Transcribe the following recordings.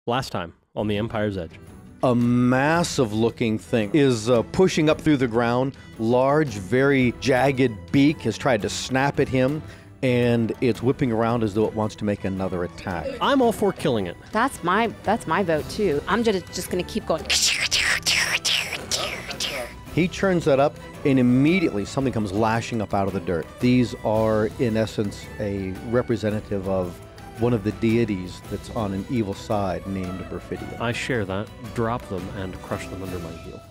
last time on the Empire's Edge. A massive-looking thing is pushing up through the ground. Large, very jagged beak has tried to snap at him, and it's whipping around as though it wants to make another attack. I'm all for killing it. That's my vote too. I'm just gonna keep going. He turns that up, and immediately something comes lashing up out of the dirt. These are, in essence, a representative of one of the deities that's on an evil side named Perfidia. I share that, drop them, and crush them under my heel.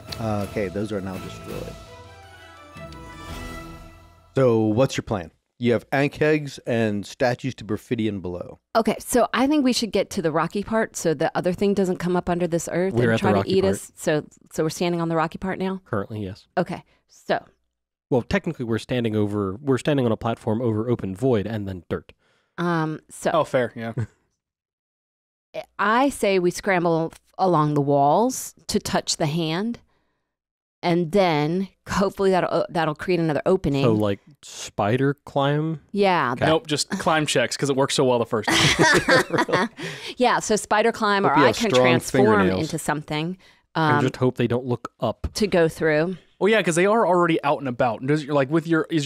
Okay, those are now destroyed. So what's your plan? You have Ankhegs and statues to Perfidian below. Okay, so I think we should get to the rocky part so the other thing doesn't come up under this earth We're and at try the to rocky eat part. us. So we're standing on the rocky part now? Currently, yes. Okay, so. Well, technically, we're standing on a platform over open void and then dirt. Oh, fair, yeah. I say we scramble along the walls to touch the hand, and then hopefully that'll create another opening. So, like, spider climb? Yeah. Nope, just climb checks because it worked so well the first time. Yeah, so spider climb, Hope or you I have can strong transform fingernails. into something And just hope they don't look up. to go through. Well, yeah, because they are already out and about. Is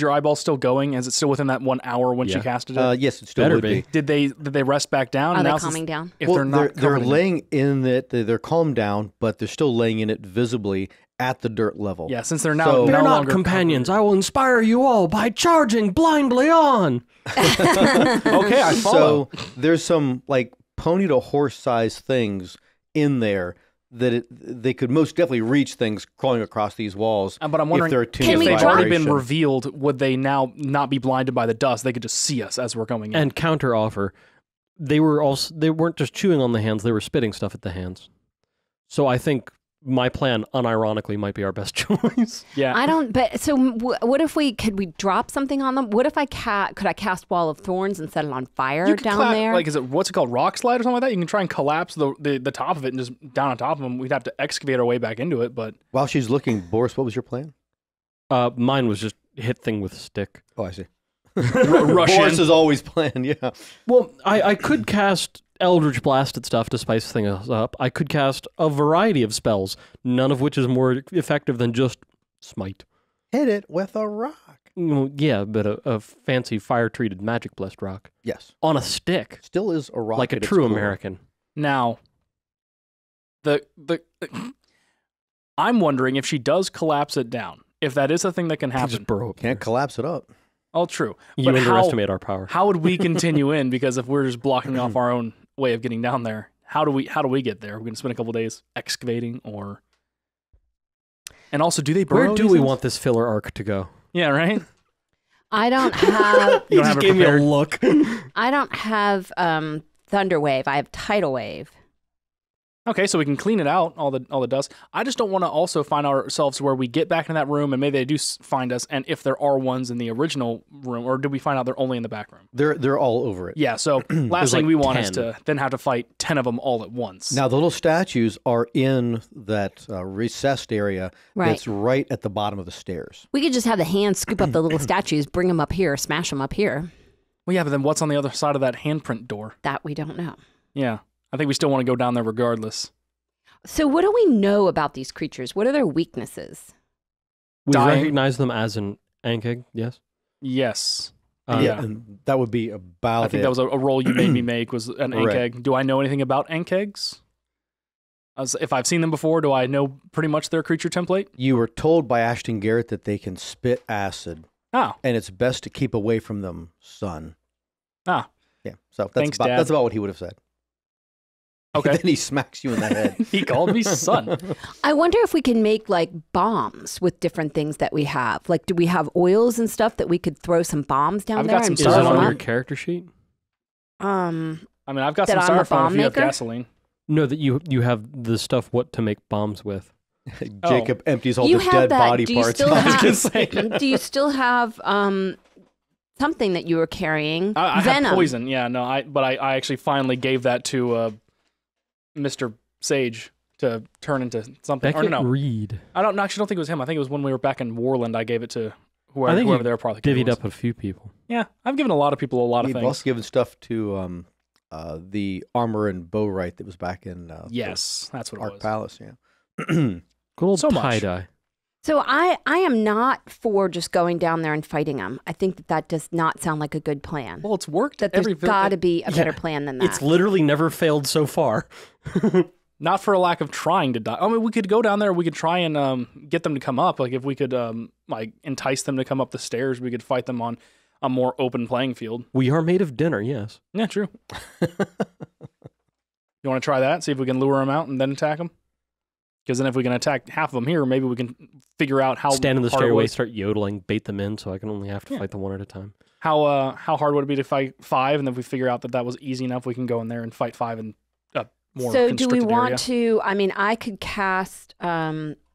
your eyeball still going? Is it still within that 1 hour when she Yeah. casted it? Yes, it still Better would be. Did they rest back down? Are And they now since- calming down? If Well, they're not, they're covered in it. laying in it. They're calmed down, but they're still laying in it visibly at the dirt level. Yeah, since they're now So- no They're not longer companions. I will inspire you all by charging blindly on. Okay, I follow. So there's some like pony to horse size things in there that they could most definitely reach things crawling across these walls. But I'm wondering, if they're if attuned to they've already been vibration. revealed, would they now not be blinded by the dust? They could just see us as we're going in. And counter offer, they weren't just chewing on the hands, they were spitting stuff at the hands. So I think my plan, unironically, might be our best choice. yeah, I don't. But so, what if could we drop something on them? What if could I cast Wall of Thorns and set it on fire you could down there? Like, what's it called, rock slide or something like that? You can try and collapse the top of it and just down on top of them. We'd have to excavate our way back into it, but While she's looking, Boris, what was your plan? Mine was just hit thing with stick. Oh, I see. rush Boris in. is always planned, yeah. Well, I could cast Eldritch Blasted stuff to spice things up. I could cast a variety of spells, none of which is more effective than just smite. Hit it with a rock. Yeah, but a fancy fire-treated magic blessed rock. Yes. On a stick, Still is a rock. like a at its true core. American. Now, I'm wondering if she does collapse it down, if that is a thing that can Just happen. burrow up Can't there. collapse it up. Oh, true. You But underestimate our power. How would we continue in? Because if we're just blocking off our own way of getting down there, how do we get there? We're going to spend a couple days excavating, or and also, do they burrow? Where do these we things? want this filler arc to go? Yeah, right. I don't have. You don't have it gave me a prepared? look. I don't have Thunder Wave. I have Tidal Wave. Okay, so we can clean it out, all the dust. I just don't want to also find ourselves where we get back in that room and maybe they do find us, and if there are ones in the original room, or do we find out they're only in the back room? They're all over it. Yeah, so last thing like we want is 10. to then have to fight 10 of them all at once. Now, the little statues are in that recessed area Right. that's right at the bottom of the stairs. We could just have the hands scoop up the little statues, bring them up here, smash them up here. Well, yeah, but then what's on the other side of that handprint door? That we don't know. Yeah, I think we still want to go down there regardless. So what do we know about these creatures? What are their weaknesses? We Dying. recognize them as an Ankeg, yes? Yes. Yeah. And that would be about I think it. that was a roll you made me make, was an Right. Ankeg. Do I know anything about Ankegs? If I've seen them before, do I know pretty much their creature template? You were told by Ashton Garrett that they can spit acid, Oh, and it's best to keep away from them, son. Ah. Yeah, so Thanks, Dad. that's about what he would have said. okay. Then he smacks you in the head. He called me son. I wonder if we can make like bombs with different things that we have. Like, do we have oils and stuff that we could throw some bombs down I've there got some and Is blow it them on your up? character sheet? I mean, I've got That some I'm a styrofoam bomb if you have maker? gasoline. No, that you have the stuff what to make bombs with. Jacob empties all You the have dead that. body Do you parts. still out. have? gonna say. Do you still have something that you were carrying? I have Venom. poison. Yeah, no, I actually finally gave that to Mr. Sage to turn into something. Or Beckett no, Reed. I actually don't think it was him. I think it was when we were back in Warland. I gave it to I whoever, think whoever you their part divvied up a few people. Yeah, I've given a lot of people a lot of You've things. also given stuff to the armor and bow right that was back in Yes, that's what it Arc was. Palace. Yeah. Good old So much. tie-dye. So I am not for just going down there and fighting them. I think that does not sound like a good plan. Well, it's worked. That there's every got to be a better Yeah, plan than that. It's literally never failed so far. Not for a lack of trying to die. I mean, we could go down there. We could try and get them to come up. Like if we could like entice them to come up the stairs, we could fight them on a more open playing field. We are made of dinner, yes. Yeah, true. You want to try that? See if we can lure them out and then attack them? Because then if we can attack half of them here, maybe we can figure out how Stand in the hard it stairway, would- start yodeling, bait them in, so I can only have to Yeah. fight them one at a time. how hard would it be to fight 5? And then if we figure out that that was easy enough, we can go in there and fight 5 in a more So do we constricted want area. to? I mean, I could cast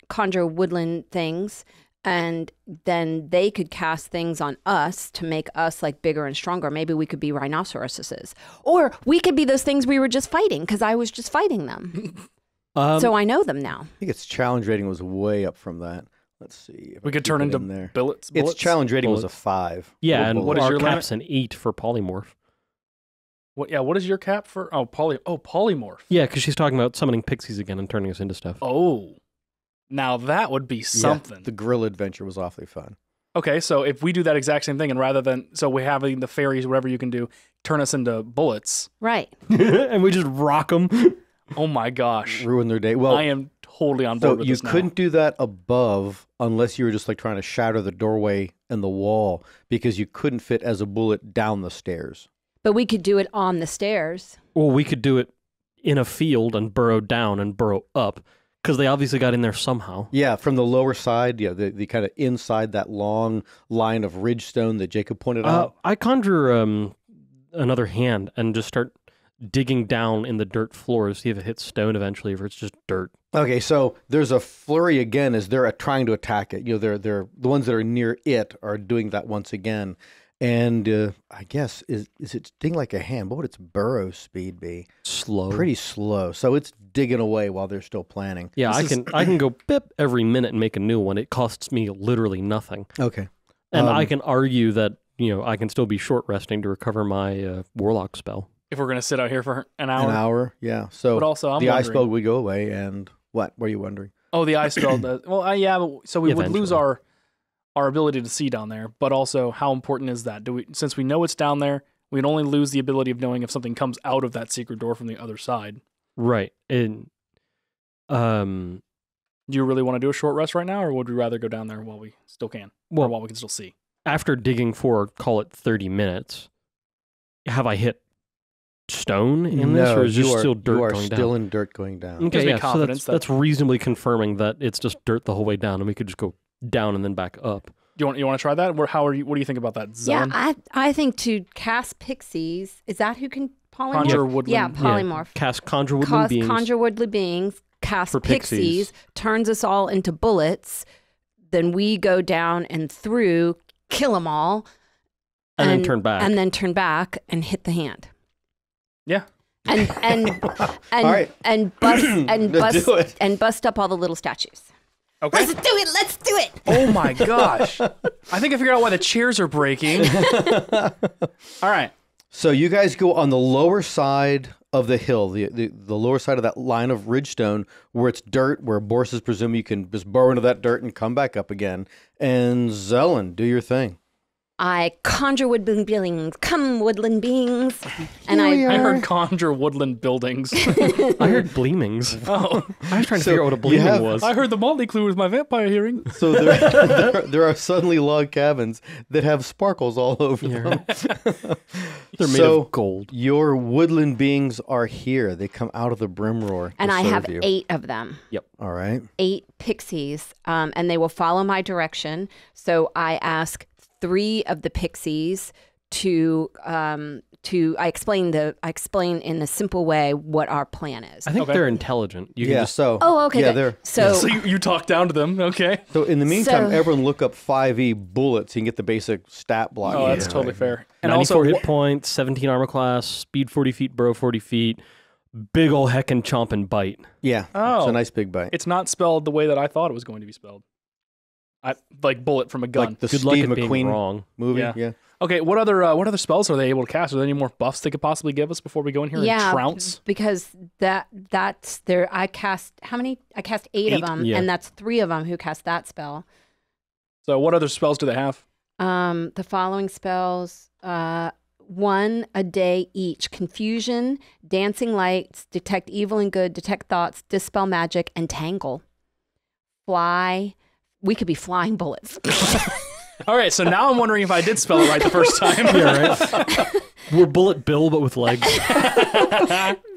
conjure woodland things, and then they could cast things on us to make us like bigger and stronger. Maybe we could be rhinoceroses, or we could be those things we were just fighting because I was just fighting them. So I know them now. I think its challenge rating was way up from that. Let's see. If We I could keep turn it into in there. bullets. Its challenge rating was a Bullets. 5. yeah, Little and bullet. What is our your limit? cap's an 8 for polymorph. What is your cap for? Oh, polymorph. Yeah, because she's talking about summoning pixies again and turning us into stuff. Oh, now that would be Yeah, something. the gorilla adventure was awfully fun. Okay, so if we do that exact same thing, and rather than we have the fairies, whatever you can do, turn us into bullets. Right. And we just rock them. Oh my gosh, Ruin their day. Well, I am totally on board so with you this now. couldn't do that above unless you were just like trying to shatter the doorway and the wall because you couldn't fit as a bullet down the stairs. But we could do it on the stairs. Well, we could do it in a field and burrow down and burrow up because they obviously got in there somehow. Yeah, from the lower side, yeah, the kind of inside that long line of ridge stone that Jacob pointed out. I conjure another hand and just start digging down in the dirt floor to see if it hits stone eventually, or if it's just dirt. Okay, so there's a flurry again as they're trying to attack it. You know, they're the ones that are near it are doing that once again. And I guess is it digging like a hand? What would its burrow speed be? Slow. Pretty slow. So it's digging away while they're still planning. Yeah, This I can go bip every minute and make a new one. It costs me literally nothing. Okay. And I can argue that, I can still be short resting to recover my warlock spell. If we're gonna sit out here for an hour. An hour, yeah. So But also, I'm the ice wondering- spell would go away, and what? What are you wondering? Oh, the ice spell does. Well, yeah, but, so we would lose Eventually. our ability to see down there. But also, how important is that? Since we know it's down there, we'd only lose the ability of knowing if something comes out of that secret door from the other side. Right. And Do you really want to do a short rest right now, or would we rather go down there while we still can, or well, while we can still see? after digging for, call it 30 minutes, have I hit stone in this, or is you this are, still dirt you are going still down? in dirt going down. Gives Okay, me yeah, so confidence that's reasonably confirming that it's just dirt the whole way down, and we could just go down and then back up. You want to try that? What do you think about that? Zelen? Yeah, I think to cast pixies, is that who can polymorph? Conjure woodland. Yeah, polymorph. Cast conjure woodland beings. Conjure woodland beings, cast For pixies. turns us all into bullets. Then we go down and through, kill them all, and then turn back. and then turn back and hit the hand. Yeah. And All right. and bust and Let's bust do it. and bust up all the little statues. Okay. Let's do it. Let's do it. Oh my gosh! I think I figured out why the chairs are breaking. All right. So you guys go on the lower side of the hill, the lower side of that line of ridgestone where it's dirt, where Boris presume you can just burrow into that dirt and come back up again. And Zelen, do your thing. I conjure woodland beings. Come, woodland beings. And I heard conjure woodland buildings. I heard gleamings. Oh, I was trying to So figure out what a you gleaming have- was. I heard the Motley Clue with my vampire hearing. So there are suddenly log cabins that have sparkles all over them. They're made So of gold. your woodland beings are here. They come out of the Brimroar. and to I have serve you. 8 of them. All right. 8 pixies, and they will follow my direction. So I ask 3 of the pixies to I explain in a simple way what our plan is. I think Okay. they're intelligent. You can Yeah. just So. Oh, okay. Yeah. good. They're. So You talk down to them, okay? So in the meantime, So- everyone look up 5e bullets. You can get the basic stat block. Oh, that's Yeah. totally fair. And 94 also, hit points, 17 armor class, speed 40 feet, burrow 40 feet, big ol' heckin' chomp and bite. Yeah. Oh. It's a nice big bite. it's not spelled the way that I thought it was going to be spelled. Like bullet from a gun. Like the Good luck Steve at being McQueen wrong. movie. Yeah. Yeah. Okay, what other spells are they able to cast? Are there any more buffs they could possibly give us before we go in here and trounce? Because that's there. I cast how many? I cast eight of them, Yeah. and that's 3 of them who cast that spell. So what other spells do they have? The following spells, 1 a day each: confusion, dancing lights, detect evil and good, detect thoughts, dispel magic, and tangle. Fly. We could be flying bullets. All right, so now I'm wondering if I did spell it right the first time. Yeah, right. We're Bullet Bill, but with legs.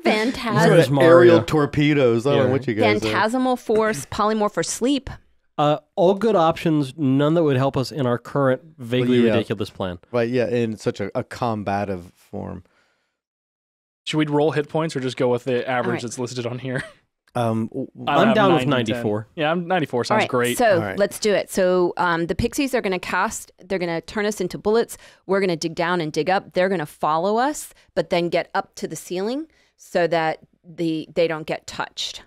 Phantasm. Where's Mario? Aerial torpedoes. I don't know Yeah. what you guys are. Phantasmal force, polymorph for sleep. All good options, none that would help us in our current vaguely Yeah. ridiculous plan. Right, yeah, in such a combative form. Should we roll hit points or just go with the average right. that's listed on here? Um, I'm have down with 90, 94. Yeah, I'm 94. All Sounds right, great. so All right. let's do it. So the pixies are going to they're going to turn us into bullets. We're going to dig down and dig up. They're going to follow us, but then get up to the ceiling so that they don't get touched.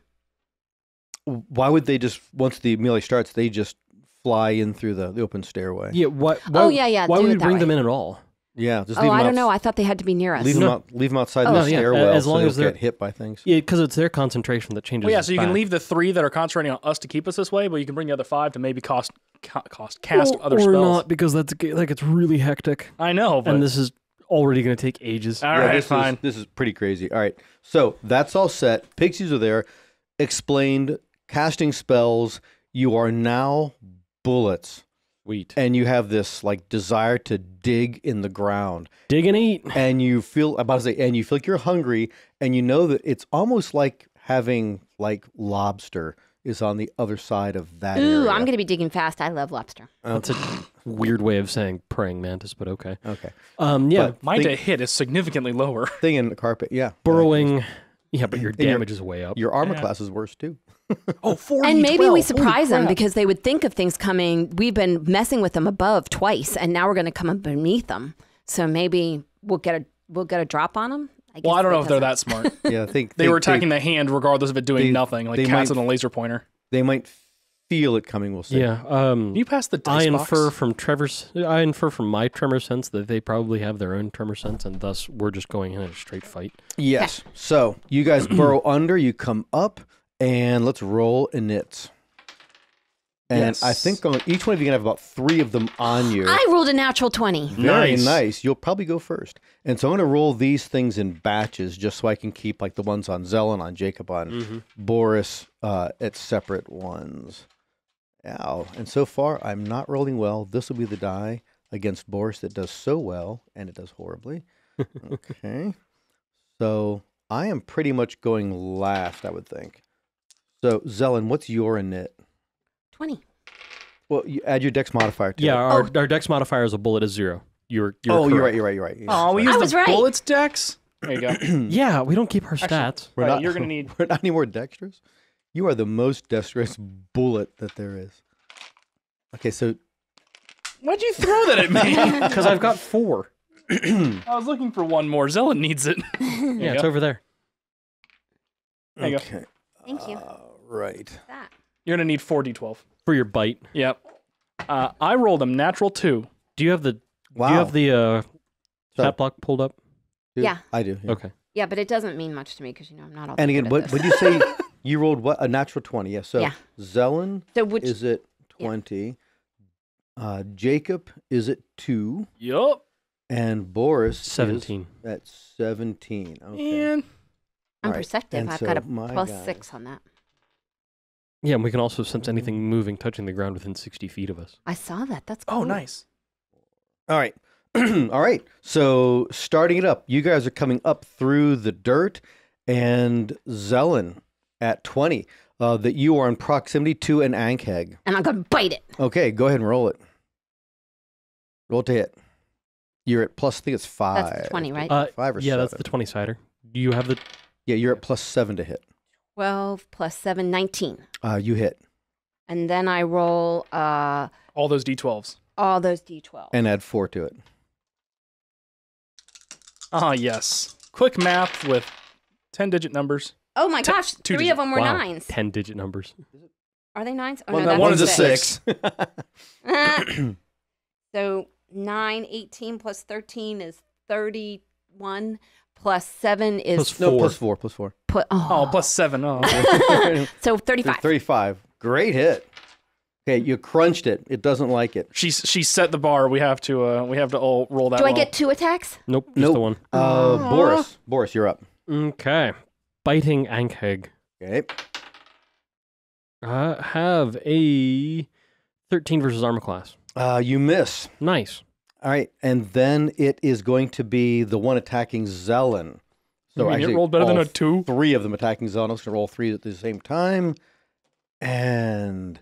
why would they just, once the melee starts, they just fly in through the open stairway? Yeah. Why yeah. Why do would it we that bring way. them in at all? Yeah, just Oh, leave them I out, don't know. I thought they had to be near us. Leave them No. out, leave them outside Oh, the yeah. stairwell As so long they as don't they're- get hit by things. Yeah, because it's their concentration that changes. Well, yeah, us so you can back. leave the 3 that are concentrating on us to keep us this way, but you can bring the other 5 to maybe cast other or spells. not, because that's like it's really hectic, I know, but and this is already going to take ages. all right, this fine. This is pretty crazy. All right, so that's all set. Pixies are there. Explained. Casting spells. You are now bullets, Sweet. and you have this like desire to dig in the ground, Dig and eat. and you feel and you feel like you're hungry, and you know that it's almost like having like lobster is on the other side of that Ooh, area. I'm going to be digging fast. I love lobster. That's a weird way of saying praying mantis, but okay. Okay. Yeah, But Mine think- to hit is significantly lower. Thing in the carpet, yeah. burrowing. Yeah, but your And your- damage is way up. Your armor Yeah. class is worse too. Oh, 40, And maybe 12. we Holy surprise them crap. because they would think of things coming. We've been messing with them above twice, and now we're going to come up beneath them. So maybe we'll get a drop on them. Well, I don't know if they're doesn't- that smart. Yeah, I think They were attacking the hand regardless of it doing they- nothing, like they cats might- with a laser pointer. They might feel it coming. We'll see. Yeah. Can you pass the dice I box? infer from my tremor sense that they probably have their own tremor sense, and thus we're just going in a straight fight. Yes. So you guys burrow under. You come up, and let's roll inits. And Yes. I think on each one of you can have about 3 of them on you. I rolled a natural 20. Very Nice. nice. You'll probably go first. And so I'm going to roll these things in batches just so I can keep like the ones on Zelen, on Jacob, on Boris at separate ones. Ow. And so far, I'm not rolling well. This will be the die against Boris that does so well, and it does horribly. Okay. So I am pretty much going last, I would think. So, Zelen, what's your init? 20. Well, you add your dex modifier to Yeah, it. our dex modifier is a bullet is 0. You're Oh, you're correct. right. Yeah, Oh, we sorry. used was the right. bullets dex? There you go. Yeah, we don't keep our stats. We're Right, not, you're gonna need- We're not any more dexterous. You are the most dexterous bullet that there is. Okay, so Why'd you throw that at me? Because I've got 4. I was looking for one more. Zelen needs it. Yeah, it's over there. There you go. okay, Thank you. right. That. You're going to need 4d12. For your bite. Yep. I rolled a natural 2. Do you have the Wow. Do you have the So- stat block pulled up? Yeah. I do. Yeah. Okay. Yeah, but it doesn't mean much to me because, I'm not all that And again, good what at would this. you say? You rolled what? A natural 20. Yeah. So Yeah. Zelen So which, is at 20. Jacob is at 2, Yup. and Boris 17. is at 17. Okay. And I'm All right, perceptive. and I've so got a my plus guys- 6 on that. Yeah, and we can also sense anything moving, touching the ground within 60 feet of us. I saw that. That's cool. oh, nice. All right. All right. So starting it up, you guys are coming up through the dirt, and Zelen at 20, that you are in proximity to an Ankheg. And I'm going to bite it. Okay, go ahead and roll it. Roll to hit. You're at plus, I think it's 5. That's the 20, right? 5 or 7. Yeah, that's the 20-sider. Do you have the... Yeah, you're at plus 7 to hit. 12 plus 7, 19. You hit. And then I roll All those d12s. all those d12. And add 4 to it. Ah, yes. Quick math with 10-digit numbers. Oh my gosh, 2 3 of them were Wow, 9s. 10-digit numbers. Are they 9s? Oh, Well, no, that that's one's a 6. So 9, 18 plus 13 is 31. Plus 7 is Plus No, Four. plus 4, plus 4. Oh, plus 7. Oh, okay. So 35. 35. Great hit. Okay, you crunched it. It doesn't like it. she set the bar. We have to all roll that. Do I well. get 2 attacks? Nope, just Nope. the one. Boris, you're up. Okay. Biting Ankheg. Okay. Have a 13 versus armor class. You miss. Nice. All right, and then it is going to be the one attacking Zelen. You mean it rolled better than all a 2? 3 of them attacking Zelen. I'm just going to roll 3 at the same time. And,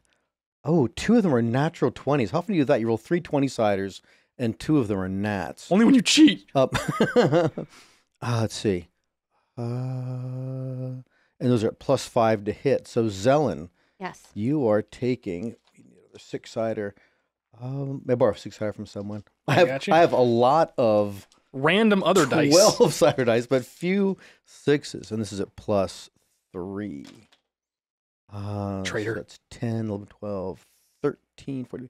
2 of them are natural 20s. How often do you do that? You roll 3 20-siders, and 2 of them are nats. Only when you cheat. Up. Let's see. And those are at plus 5 to hit. So, Zelen, Yes. you are taking the 6-sider. May I borrow a 6-sider from someone? I got you. I have a lot of Random other dice. 12-sider dice, but few 6s, and this is at plus 3. Traitor. So that's 10, 11, 12, 13, 14,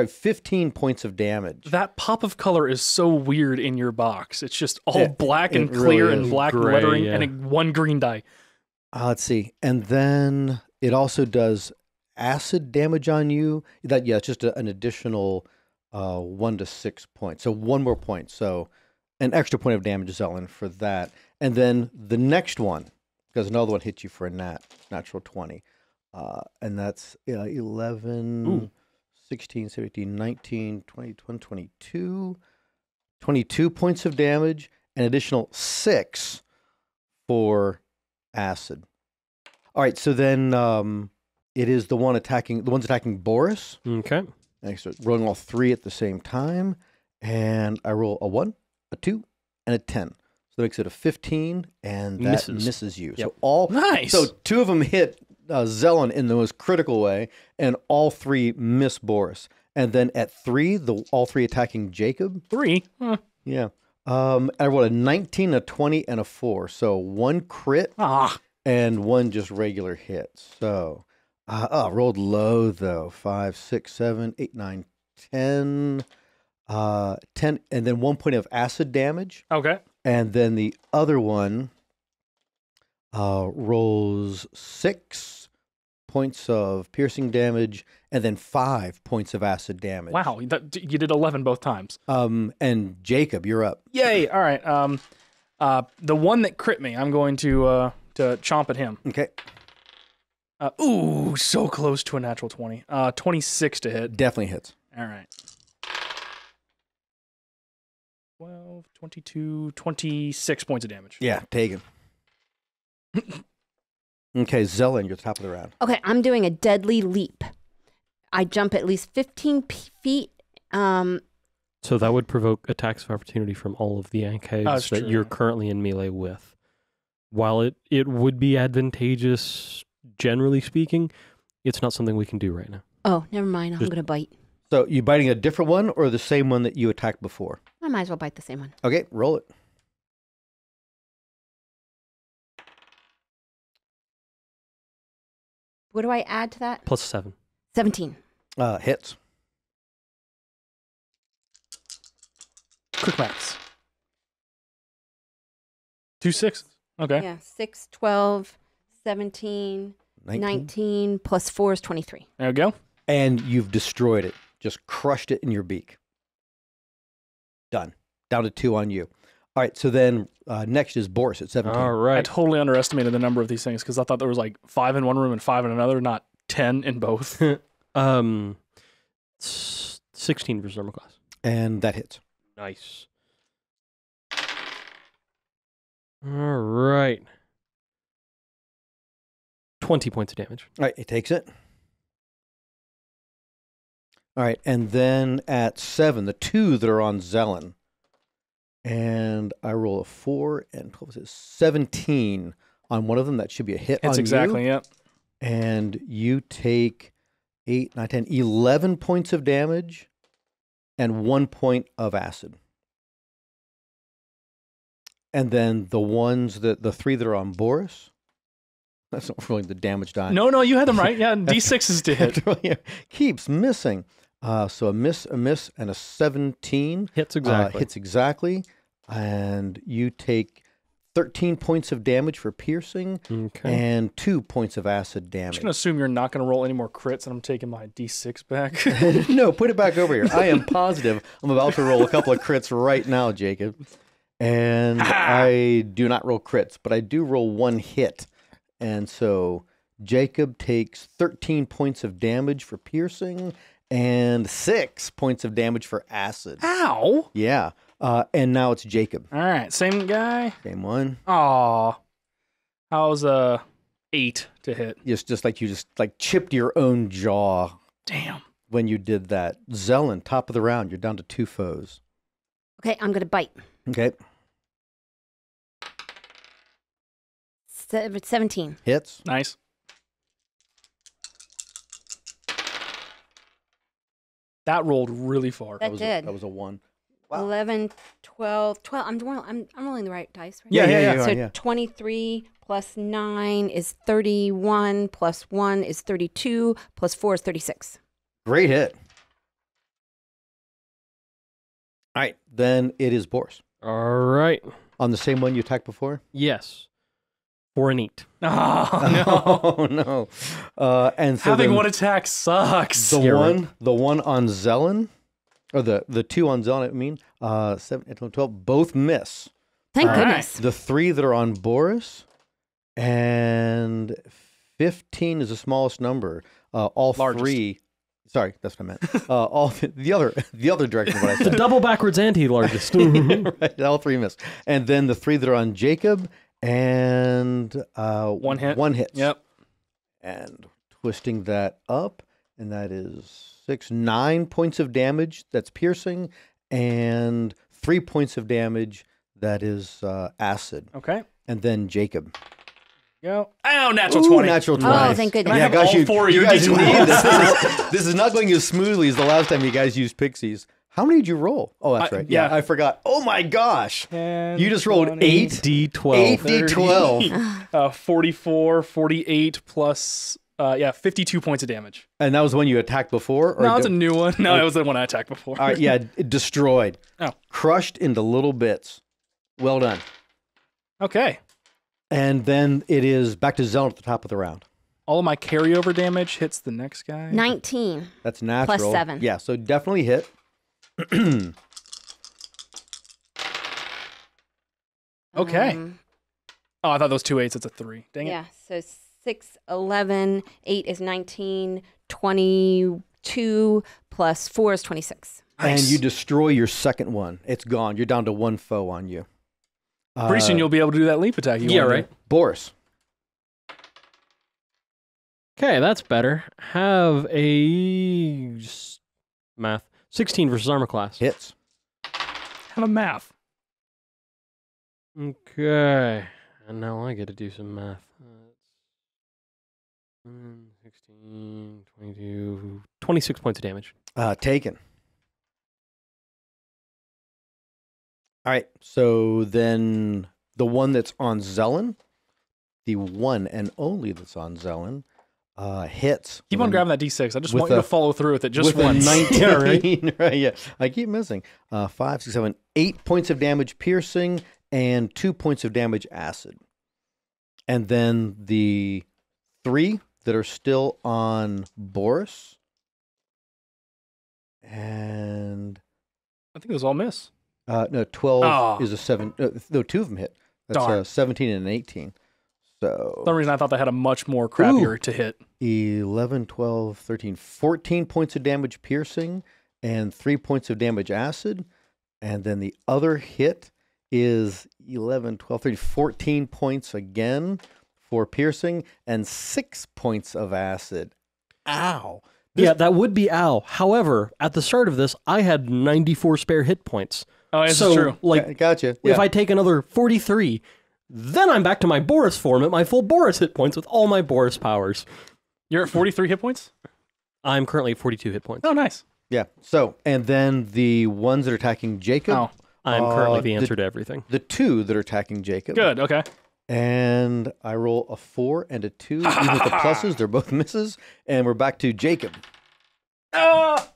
15 points of damage. That pop of color is so weird in your box. It's just all black and it clear really and is. black Gray, lettering yeah. and one green die. Let's see. And then it also does acid damage on you. It's just an additional 1 to 6 points. So 1 more point. So an extra point of damage, Zelen, for that. And then the next one, because another one hits you for a natural 20. And that's 11, Ooh. 16, 17, 19, 20, 22. 22 points of damage, an additional 6 for acid. All right, so then it is the ones attacking Boris. Okay. And I start rolling all 3 at the same time, and I roll a 1, a 2, and a 10. So that makes it a 15, and that misses you. Yep. So Nice. So 2 of them hit Zelen in the most critical way, and all 3 miss Boris. And then at 3, all 3 attacking Jacob. 3. Huh. Yeah. I rolled a 19, a 20, and a 4. So 1 crit and 1 just regular hit. So rolled low though. 5, 6, 7, 8, 9, 10. 10, and then 1 point of acid damage. Okay. And then the other one rolls 6 points of piercing damage, and then 5 points of acid damage. Wow. You did 11 both times. And Jacob, you're up. Yay. All right. The one that crit me, I'm going to chomp at him. Okay. Ooh, so close to a natural 20. 26 to hit. Definitely hits. All right. 12, 22, 26 points of damage. Yeah, taken. Okay, Zelen, you're top of the round. Okay, I'm doing a deadly leap. I jump at least 15 feet. So that would provoke attacks of opportunity from all of the Ankheads that's that true, you're yeah. currently in melee with. While it would be advantageous, generally speaking, it's not something we can do right now. Oh, never mind. I'm going to bite. So you biting a different one or the same one that you attacked before? I might as well bite the same one. Okay, roll it. What do I add to that? Plus 7. 17. Hits. Quick maths. 2 6s. Okay. Yeah, 6, 12, 17, 19. 19 plus 4 is 23. There we go. And you've destroyed it. Just crushed it in your beak. Done. Down to 2 on you. All right, so then next is Boris at 17. All I right. totally underestimated the number of these things because I thought there was like 5 in one room and 5 in another, not 10 in both. 16 versus armor class. And that hits. Nice. All right. 20 points of damage. All right, it takes it. All right, and then at 7, the 2 that are on Zelen. And I roll a 4 and 12 is 17 on one of them. That should be a hit That's on exactly you. it. And you take 8, 9, 10, 11 points of damage and 1 point of acid. And then the 3 that are on Boris, that's not really the damage die. No, you had them right. Yeah, D6s to hit. Keeps missing. So a miss, and a 17. Hits exactly. Hits exactly. And you take 13 points of damage for piercing Okay. and 2 points of acid I'm damage. just gonna assume you're not gonna roll any more crits, and I'm taking my D6 back. No, put it back over here. I am positive I'm about to roll a couple of crits right now, Jacob. And I do not roll crits, but I do roll one hit. And so Jacob takes 13 points of damage for piercing and 6 points of damage for acid. Ow! Yeah. And now it's Jacob. All right, same guy. Same one. Aw. How's 8 to hit? Just like you just like chipped your own jaw Damn. when you did that. Zelen, top of the round. You're down to 2 foes. Okay, I'm gonna bite. Okay. 17. Hits. Nice. That rolled really far. That did. That was a 1. Wow. 11, 12. I'm rolling the right dice, right? Yeah, you So are, yeah. 23 plus 9 is 31, plus 1 is 32, plus 4 is 36. Great hit. All right, then it is Boris. All right. On the same one you attacked before? Yes. For an 8. Oh, no. Oh, no. And so Having then one attack sucks. the You're one on Zelen, or the 2 on Zelen, I mean, 7, 8, 12, both miss. Thank All right. goodness. The 3 that are on Boris, and 15 is the smallest number. All Largest. 3. Sorry, that's what I meant. All the other direction of what I The said. double backwards anti-largest. Right, all 3 miss. And then the 3 that are on Jacob, and One hit. One hit. Yep. And twisting that up, and that is 6, 9 points of damage. That's piercing, and 3 points of damage. That is acid. Okay. And then Jacob. Go. Oh, natural Ooh, 20. natural Oh, 20. thank goodness. I Yeah, have guys, all 4 of you your guys D12s? need this. This is not going as smoothly as the last time you guys used pixies. How many did you roll? Oh, that's right. Yeah, yeah. I forgot. Oh my gosh. 10, You just rolled 20, 8 D12. 8 D12. 44, 48 plus, 52 points of damage. And that was the one you attacked before? Or No, it's a new one. No, it was the one I attacked before. All right, yeah, destroyed. Oh. Crushed into little bits. Well done. Okay. And then it is back to Zelen at the top of the round. All of my carryover damage hits the next guy. 19. That's natural. Plus 7. Yeah, so definitely hit. Okay. Um, Oh, I thought those 2 8s. It's a 3. Dang it. yeah, so 6, 11, 8 is 19, 22, plus 4 is 26. And Nice. you destroy your second one. It's gone. You're down to 1 foe on you. Pretty soon you'll be able to do that leap attack. You Yeah, wanna do. right. Boris. Okay, that's better. Have a math 16 versus armor class. Hits. Have a math. Okay, and now I get to do some math. 16, 22, 26 points of damage. Taken. All right, so then the one that's on Zelen, the one and only that's on Zelen, hits. Keep with on a- grabbing that D6. I just with want you a- to follow through with it just with once. a 19. Yeah, right. Right, yeah. I keep missing. 5, 6, 7, 8 points of damage piercing and 2 points of damage acid. And then the 3 that are still on Boris. And I think those all miss. no, 12 Oh. is a 7. No, 2 of them hit. That's Darn. 17 and an 18. So For some reason, I thought they had a much more crappier to hit. 11, 12, 13, 14 points of damage piercing and 3 points of damage acid. And then the other hit is 11, 12, 13, 14 points again for piercing and 6 points of acid. Ow. Yeah, that would be ow. However, at the start of this, I had 94 spare hit points. Oh, this so, is true. like, Gotcha. if I take another 43, then I'm back to my Boris form at my full Boris hit points with all my Boris powers. You're at 43 hit points? I'm currently at 42 hit points. Oh, nice. Yeah. So, and then the ones that are attacking Jacob, Oh, I'm currently the the- answer to everything. the 2 that are attacking Jacob. good. Okay. And I roll a 4 and a 2. Even with the pluses, they're both misses. And we're back to Jacob. Ah!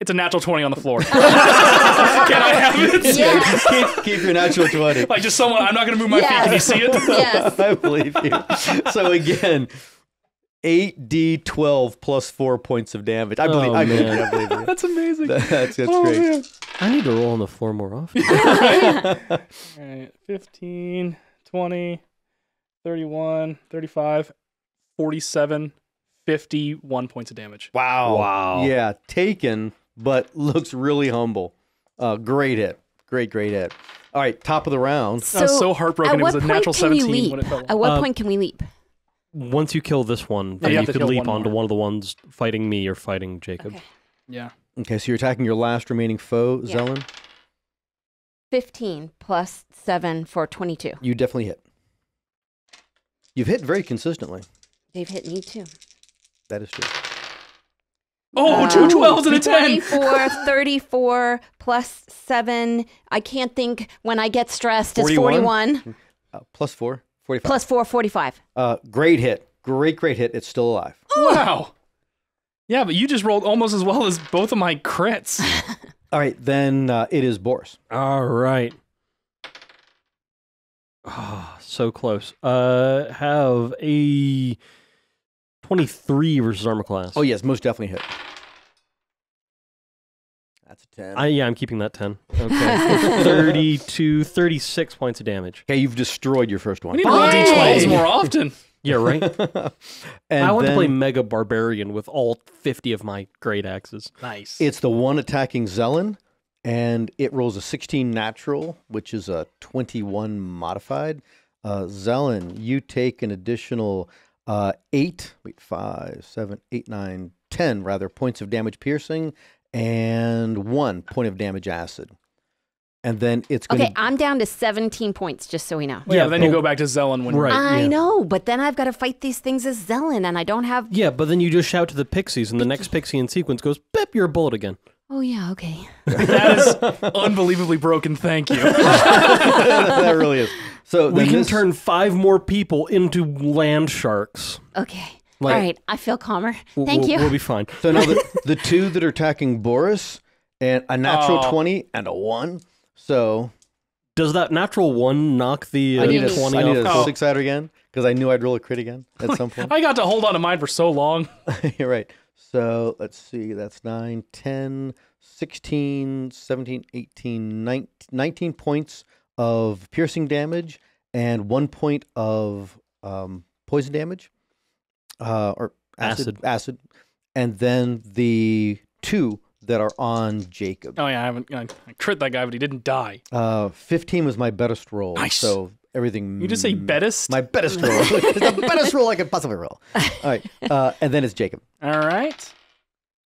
It's a natural 20 on the floor. Can I have it? Yeah. Keep your natural 20. Like just someone, I'm not going to move my feet. Can you see it? Yes. I believe you. So again, 8d12 plus 4 points of damage. I believe you. That's amazing. That's great. Man. I need to roll on the floor more often. All right. 15, 20, 31, 35, 47, 51 points of damage. Wow. Yeah, taken, but looks really humble. Great hit. Great hit. All right, top of the round. I was so heartbroken. It was a natural 17 leap? when it fell. At what point can we leap? Once you kill this one, Yeah, then you you have to could kill leap one onto more. one of the ones fighting me or fighting Jacob. Okay. Yeah. Okay, so you're attacking your last remaining foe, Yeah. Zelen. 15 plus 7 for 22. You definitely hit. You've hit very consistently. They've hit me too. That is true. Oh, two 12s and a 10. 24, 34 plus 7. I can't think when I get stressed. It's 41. 41. Plus 4, 45. Plus 4, 45. Great hit. Great hit. It's still alive. Wow. Yeah, but you just rolled almost as well as both of my crits. All right, then it is Boris. All right. Oh, so close. Have a 23 versus armor class. Oh, yes, most definitely hit. That's a 10. I'm keeping that 10. Okay. 32, 36 points of damage. Okay, you've destroyed your first We one. need to roll Hey! d12s more often. Yeah, right? And I want to then play Mega Barbarian with all 50 of my great axes. Nice. it's the one attacking Zelen, and it rolls a 16 natural, which is a 21 modified. Zelen, you take an additional 10 points of damage piercing and 1 point of damage acid. And then it's going Okay, I'm down to 17 points, just so we know. Well, yeah, Yeah, then you but- go back to Zelen when Right. I yeah. know, but then I've got to fight these things as Zelen, and I don't have. Yeah, but then you just shout to the pixies, and the next pixie in sequence goes, "Bip, you're a bullet again." Oh, yeah, okay. that is unbelievably broken. Thank you. that really is. So We then can this- turn 5 more people into land sharks. Okay. Like- All right, I feel calmer. Thank you. We'll be fine. So now the two that are attacking Boris, and a natural Oh. 20 and a 1. So Does that natural 1 knock the I need a 20 I need off? a Oh. 6 out again because I knew I'd roll a crit again at some point. I got to hold on to mine for so long. You're right. So let's see. That's 9, 10, 16, 17, 18, 19 points of piercing damage and 1 point of poison damage or acid. And then the 2 that are on Jacob. Oh yeah, I crit that guy, but he didn't die. 15 was my best roll. Nice. So everything. You just say bettest? My best roll. It's the best roll I could possibly roll. All right. And then it's Jacob. All right.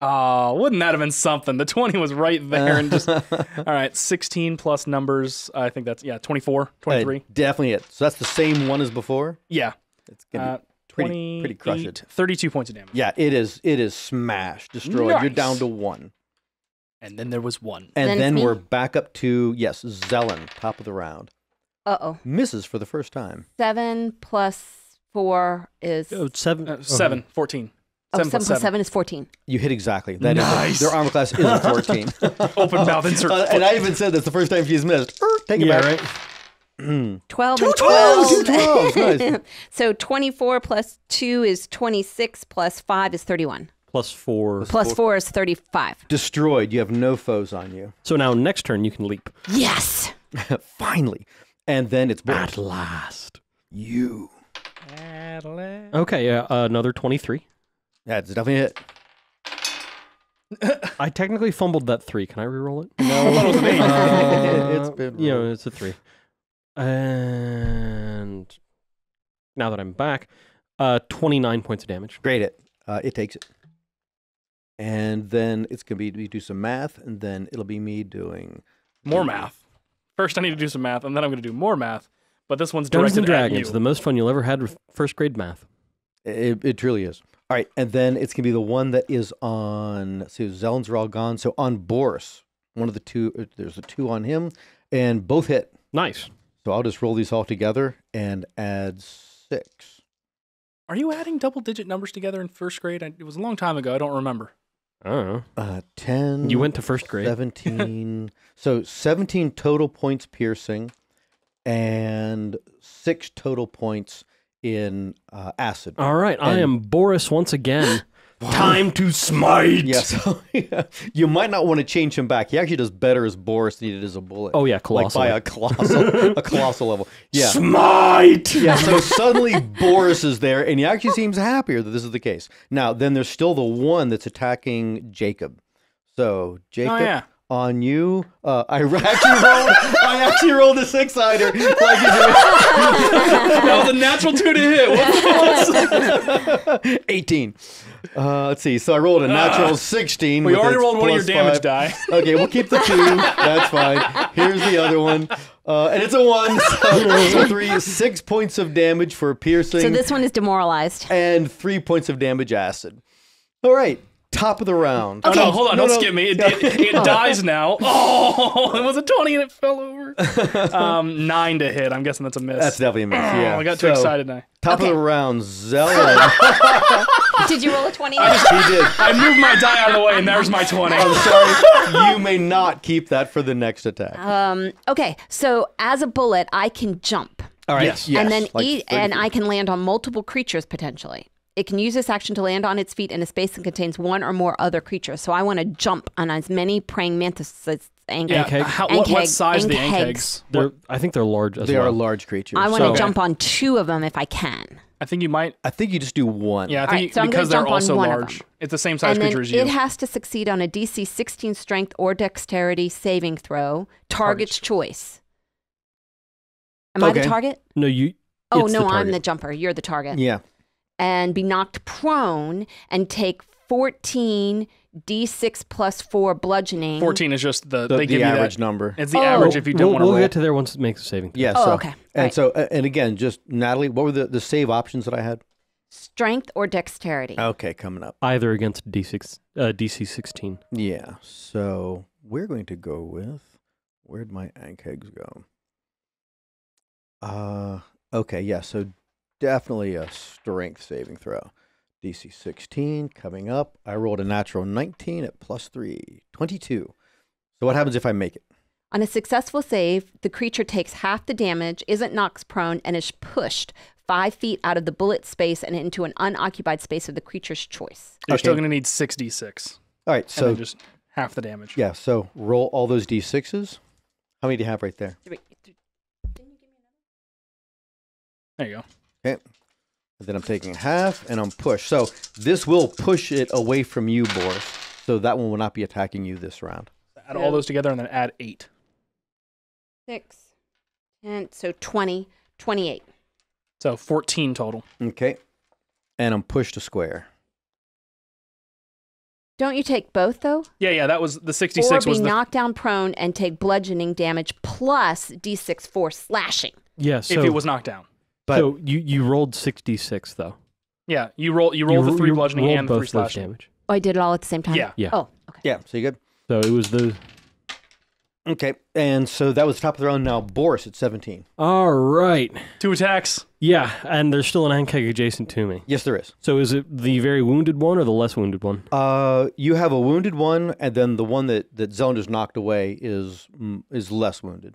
Oh, wouldn't that have been something? The 20 was right there. And just all right, 16 plus numbers. I think that's 24, 23. Definitely it. So that's the same one as before. Yeah. It's gonna be pretty crushed. 28, 32 points of damage. Yeah, it is. It is smashed, destroyed. You're Nice. down to 1. And then there was 1. And Then then it's me? we're back up to Zelen, top of the round. Uh-oh. Misses for the first time. 7 plus 4 is... Oh, 7. 7, 14. 7 plus 7 is 14. You hit exactly. That is Nice. their armor class is a 14. Open mouth insert. And I even said that's the first time she's missed. Take it Yeah, back. right? 12 and 12. 12s, 2 12s, nice. So 24 plus 2 is 26, plus 5 is 31. Plus 4. Plus 4 is 35. Destroyed. You have no foes on you. So now next turn you can leap. Yes! Finally. And then it's Boris. At last. You. Okay, yeah, another 23. Yeah, it's definitely a hit. I technically fumbled that 3. Can I reroll it? No, I thought it was an 8. It's been you know, rolled. it's a 3. And now that I'm back, 29 points of damage. Great hit. It takes it. And then it's going to be, we do some math, and then it'll be me doing... More math. First, I need to do some math, and then I'm going to do more math. But this one's Dungeons directed and at Dragons, you. the most fun you'll ever had with first grade math. It truly is. All right, and then it's going to be the one that is on... So Zelen's are all gone. So on Boris, one of the two, there's a 2 on him, and both hit. Nice. So I'll just roll these all together and add 6. Are you adding double-digit numbers together in first grade? It was a long time ago. I don't remember. I don't know. 10. You went to first grade. 17. So 17 total points piercing and 6 total points in acid. All right, I am Boris once again. Time to smite. Yeah, so you might not want to change him back. He actually does better as Boris than he did as a bullet. Oh yeah, colossal. Like by a colossal level. Yeah. Smite. Yeah, so suddenly Boris is there, and he actually seems happier that this is the case. Now, then there's still the one that's attacking Jacob. So, Jacob, on you, I actually rolled a 6-sider. That was a natural 2 to hit. What the 18. Let's see. So I rolled a natural 16. We with already its rolled one of your plus damage 5. die. Okay, we'll keep the 2. That's fine. Here's the other one. And it's a 1. So 6 points of damage for piercing. So this one is demoralized. And 3 points of damage acid. All right. Top of the round. Okay. Oh, no, hold on. Don't skip me. It dies now. Oh, it was a 20 and it fell over. 9 to hit. I'm guessing that's a miss. That's definitely a miss, yeah. I got too excited now. Top of the round, Zella. Did you roll a 20? He did. I moved my die out of the way and there's my 20. I'm sorry. You may not keep that for the next attack. Okay, so as a bullet, I can jump. All right. Yes. And then like and I can land on multiple creatures potentially. It can use this action to land on its feet in a space that contains one or more other creatures. So I want to jump on as many praying mantises as What size are the ankegs? I think they're large as They well. are large creatures. I want to jump on 2 of them if I can. I think you might. I think you just do 1. Yeah, I think right, so I'm because gonna they're jump on also one of large. them. It's the same size And then creature as you. it has to succeed on a DC 16 strength or dexterity saving throw. Target's choice. Am I the target? No, you. Oh, it's no, the I'm target. the jumper. You're the target. Yeah. And be knocked prone and take 14 D6 plus 4 bludgeoning. 14 is just they The give you average that. number. It's the average if you don't want to We'll roll. get to there once it makes a saving throw. Yeah. Oh, so, okay. And Right. so, and again, just Natalie, what were the save options that I had? Strength or dexterity. Okay, coming up. Either against DC 16. Yeah. So we're going to go with, where'd my ankegs go? Okay. Yeah. So definitely a strength saving throw. DC 16 coming up. I rolled a natural 19 at +3, 22. So what happens if I make it? On a successful save, the creature takes half the damage, isn't knocked prone, and is pushed 5 feet out of the bullet space and into an unoccupied space of the creature's choice. You're still going to need 6d6. All right. And So then just half the damage. yeah. So roll all those D6s. How many do you have right there? There you go. Okay. And then I'm taking half and I'm pushed. So this will push it away from you, Boris. So that one will not be attacking you this round. Add all those together and then add 8. 6, 10, so 20, 28. So 14 total. Okay. And I'm pushed to square. Don't you take both, though? Yeah, that was the 66 Or was be the knocked down prone and take bludgeoning damage plus D6 for slashing. Yeah, so, if it was knocked down. But so you rolled 66 though. Yeah, you roll the 3 bludgeoning rolled and the 3 both those slashing. damage. Oh, I did it all at the same time? Yeah. Yeah. Oh, okay. yeah, so you good? So it was the. Okay. And so that was top of the round. Now Boris at 17. All right. 2 attacks. Yeah, and there's still an Ankeg adjacent to me. Yes, there is. So is it the very wounded one or the less wounded one? You have a wounded one, and then the one that Zelender's knocked away is less wounded.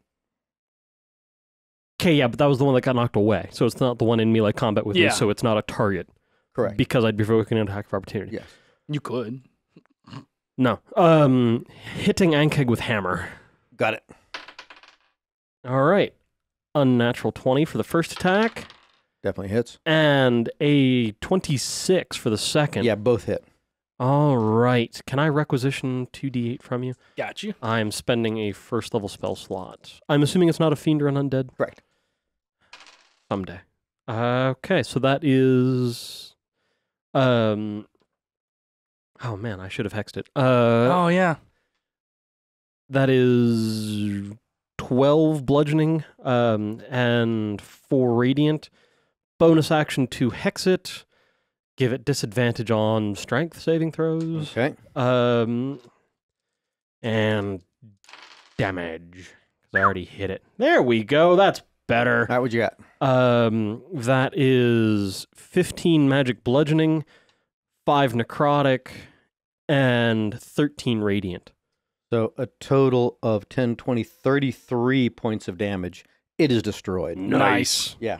Okay, yeah, but that was the one that got knocked away. So it's not the one in melee combat with me, Yeah. so it's not a target. Correct. Because I'd be provoking an attack of opportunity. Yes. You could. No. Hitting Ankeg with hammer. Got it. All right. Unnatural 20 for the first attack, Definitely hits. and a 26 for the second. Yeah, both hit. All right. Can I requisition 2d8 from you? Got you. I'm spending a first level spell slot. I'm assuming it's not a fiend or an undead? Correct. Someday. Okay, so that is... oh man, I should have hexed it. Oh, yeah. That is 12 bludgeoning and 4 radiant. Bonus action to hex it. Give it disadvantage on strength saving throws. Okay. And damage. Because I already hit it. There we go. That's better. All right, what you got? That is 15 magic bludgeoning, 5 necrotic, and 13 radiant. So a total of 10, 20, 33 points of damage. It is destroyed. Nice. Yeah,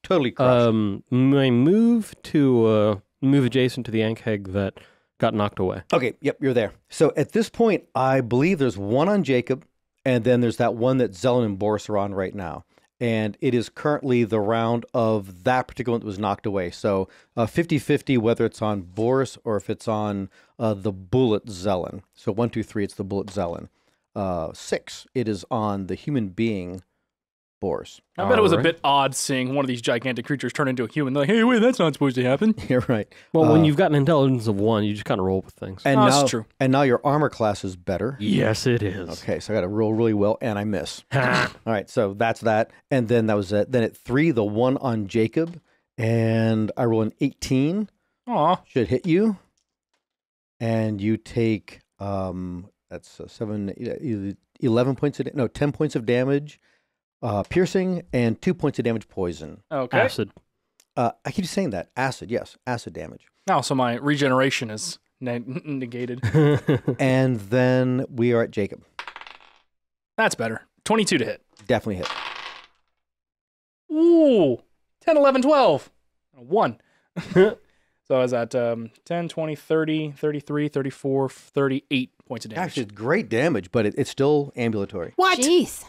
totally crushed. My move to move adjacent to the Ankheg that got knocked away. Okay, yep, you're there. So at this point, I believe there's one on Jacob, and then there's that one that Zelen and Boris are on right now. And it is currently the round of that particular one that was knocked away. So 50-50 whether it's on Boris or if it's on the bullet Zelen. So 1, 2, 3, it's the bullet Zelen. 6, it is on the human being Boris. I bet it was a Alright. bit odd seeing one of these gigantic creatures turn into a human. They're like, hey, wait, that's not supposed to happen. You're right. Well, when you've got an intelligence of 1, you just kind of roll with things. And Oh, now, that's true. And now your armor class is better. Yes, it is. Okay, so I got to roll really well, and I miss. Ha. All right, so that's that. And then that was it. Then at 3, the one on Jacob, and I roll an 18. Aw. Should hit you. And you take, that's 7, 11 points of, no, 10 points of damage, piercing, and 2 points of damage poison. Okay. Acid. I keep saying that. Acid, yes, acid damage. Now, so my regeneration is negated. And then we are at Jacob. That's better. 22 to hit. Definitely hit. Ooh. 10, 11, 12. 1. So I was at 10, 20, 30, 33, 34, 38 points of damage. Actually, it's great damage, but it's still ambulatory. What? Jeez.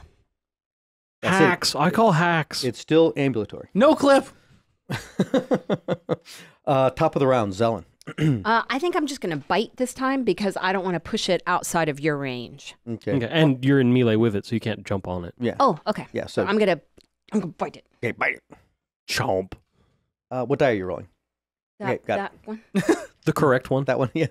That's it. Hacks. I call hacks. It's still ambulatory. No clip. Top of the round, Zelen. I think I'm just going to bite this time because I don't want to push it outside of your range. Okay. Okay, and you're in melee with it, so you can't jump on it. Yeah. Oh, okay. Yeah. So So I'm gonna bite it. okay, bite it. Chomp. What die are you rolling? That, Okay, got that one. The correct one. That one. Yeah.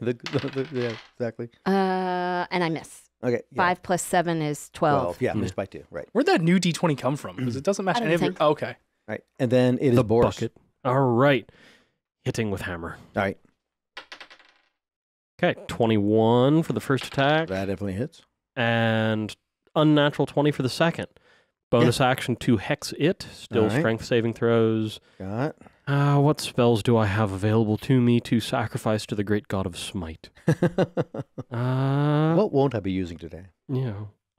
Yeah. Exactly. And I miss. Okay. Yeah. 5 plus 7 is 12. Yeah. Missed by 2. Right. Where'd that new D20 come from? Because it doesn't match I don't any of your... think. Oh, okay. Right. And then it is The Boris. bucket. All right. Hitting with hammer. All right. Okay, 21 for the first attack, That definitely hits. and unnatural 20 for the second. Bonus action to hex it. Still All right. strength saving throws. Got. What spells do I have available to me to sacrifice to the great god of smite? What won't I be using today? Yeah.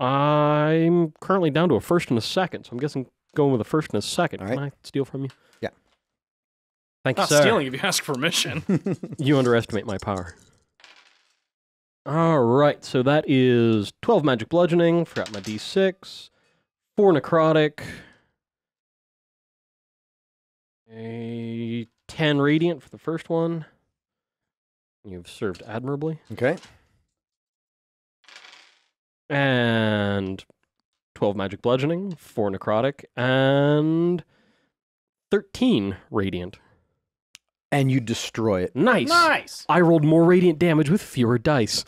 I'm currently down to a first and a second, so I'm guessing going with a first and a second. All Can right. I steal from you? Yeah. Thank you, Not sir. stealing if you ask permission. You underestimate my power. All right, so that is 12 magic bludgeoning. Forgot my d6. 4 necrotic. A 10 radiant for the first one. You've served admirably. Okay. And 12 magic bludgeoning, 4 necrotic, and 13 radiant. And you destroy it. Nice. Nice. I rolled more radiant damage with fewer dice.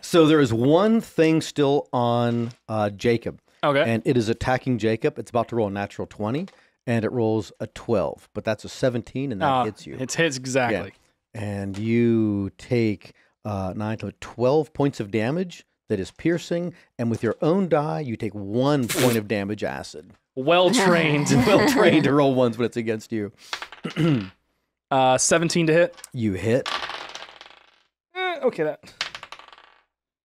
So there is one thing still on Jacob, Okay. and it is attacking Jacob. It's about to roll a natural 20, and it rolls a 12, but that's a 17, and that hits you. It hits exactly. And you take 9 to 12 points of damage that is piercing, and with your own die, you take 1 point of damage acid. Well trained. Well trained to roll ones when it's against you. 17 to hit. You hit. Okay, that.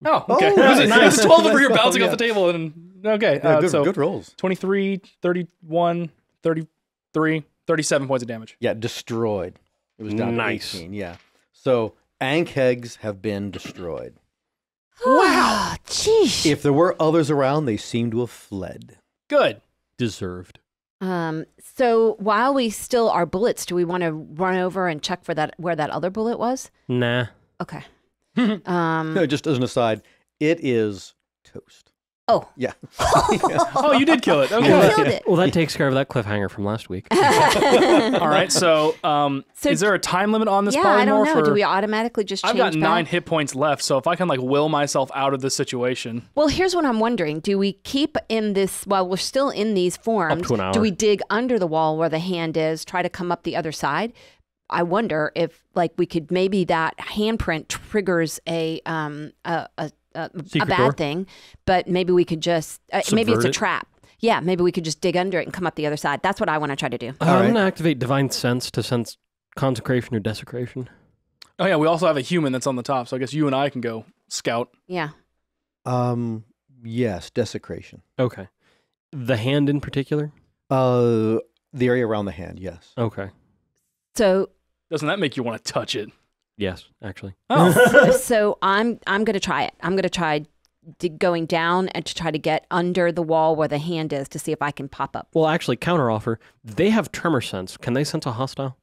Oh, okay. Oh, It was nice. 12 over here Nice. bouncing Yeah. off the table. And okay. Yeah, good, so good rolls. 23, 31, 33, 37 points of damage. Yeah, destroyed. It was down Nice. to 18, yeah. So Ankhegs have been destroyed. Wow. Jeez. If there were others around, they seem to have fled. Good. Deserved. So while we still are bullets, do we want to run over and check for that where that other bullet was? Nah. Okay. No, just as an aside, it is toast. Oh. Yeah. Oh, you did kill it. Okay. I killed it. Well, that takes care of that cliffhanger from last week. All right. So, So- is there a time limit on this Yeah, polymorph? I don't know. or- Do we automatically just change I've got back? 9 hit points left, so if I can like will myself out of this situation, Well, here's what I'm wondering. Do we keep in this, while we're still in these forms, to an hour. do we dig under the wall where the hand is, try to come up the other side? I wonder if like we could, maybe that handprint triggers a Secret bad door? thing, but maybe we could just, maybe it's Subvert a it? trap. Yeah, maybe we could just dig under it and come up the other side. That's what I want to try to do. All I'm right. going to activate Divine Sense to sense consecration or desecration. Oh yeah, we also have a human that's on the top, so I guess you and I can go scout. Yeah. Yes, desecration. Okay. The hand in particular? The area around the hand, yes. Okay. So Doesn't that make you want to touch it? Yes, actually. Oh, so I'm gonna try it. I'm gonna try going down and to try to get under the wall where the hand is to see if I can pop up. Well, actually, counteroffer. They have tremor sense. Can they sense a hostile?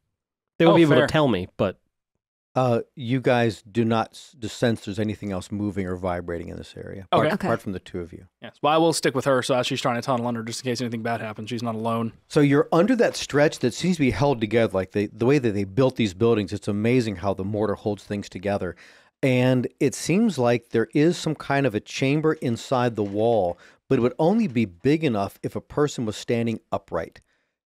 They won't Oh, be able fair. to tell me, but You guys do not sense there's anything else moving or vibrating in this area. Okay. Okay. Apart from the two of you. yes. Well, I will stick with her, so as she's trying to tunnel under, just in case anything bad happens, she's not alone. So you're under that stretch that seems to be held together, like the way that they built these buildings. It's amazing how the mortar holds things together. And it seems like there is some kind of a chamber inside the wall, but it would only be big enough if a person was standing upright.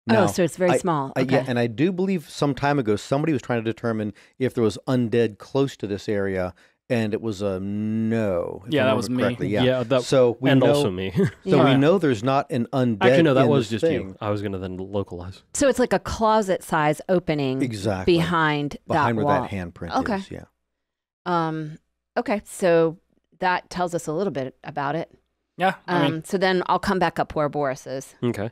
Now, so it's very small. Okay. Yeah, and I do believe some time ago somebody was trying to determine if there was undead close to this area, and it was a no. if Yeah, I that remember was me. correctly. yeah, Yeah. that, So we and know, also me. so Yeah. we know there's not an undead. Actually, no, that in was this just thing. you. I was going to then localize. So it's like a closet size opening Exactly behind behind that where wall. that handprint Okay. is. Yeah. Okay, so that tells us a little bit about it. Yeah, I mean, So then I'll come back up where Boris is. Okay.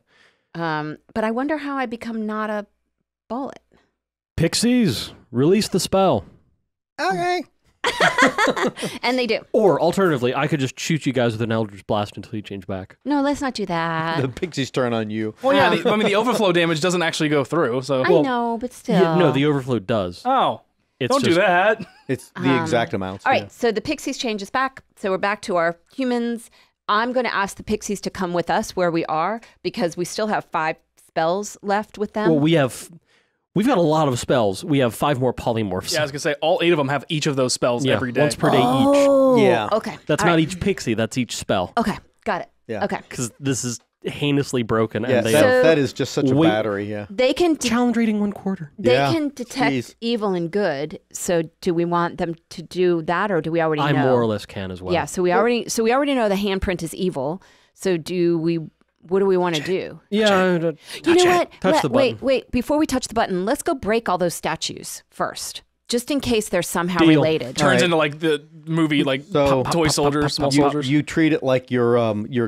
But I wonder how I become not a bullet. Pixies, release the spell. Okay. And they do. Or alternatively, I could just shoot you guys with an Eldritch Blast until you change back. No, let's not do that. The pixies turn on you. well, yeah. I mean, the overflow damage doesn't actually go through, so. I know, but still. Yeah, no, the overflow does. Oh, It's don't do just- that. It's the exact amounts. All right, yeah. so the pixies change us back. So we're back to our humans. I'm going to ask the pixies to come with us where we are because we still have 5 spells left with them. Well, we've got a lot of spells. We have 5 more polymorphs. Yeah, I was gonna say all 8 of them have each of those spells Yeah, every day. once per day each. Oh, Yeah. Okay. That's All not right. each pixie. That's each spell. Okay, got it. Yeah. Okay. Because this is heinously broken, Yeah, and they So- have that is just such a Wait. battery. Yeah. They can challenge rating 1/4. they Yeah, can detect jeez. evil and good. So do we want them to do that, or do we already I know? more or less can as well. Yeah. So we already know the handprint is evil. So what do we want to do? Yeah. You know what? Touch the button. Wait. Before we touch the button, let's go break all those statues first, just in case they're somehow Deal. related. Turns right. into like the movie, like So- toy soldiers, small You, soldiers. you treat it like you're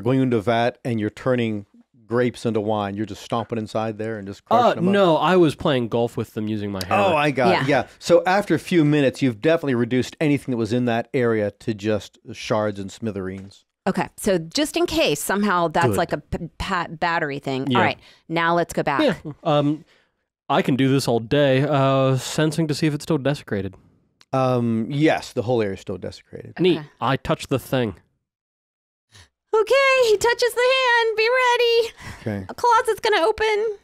going into a vat and you're turning grapes into wine. You're just stomping inside there and just crushing them up. No, I was playing golf with them using my hammer. Oh, I got it. Yeah. Yeah. So after a few minutes, you've definitely reduced anything that was in that area to just shards and smithereens. Okay. So just in case somehow that's Good. like a battery thing. Yeah. All right. Now let's go back. Yeah. I can do this all day. Sensing to see if it's still desecrated. Yes, the whole area is still desecrated. Neat. Okay. I touch the thing. Okay. He touches the hand. Be ready. Okay. A closet's gonna open.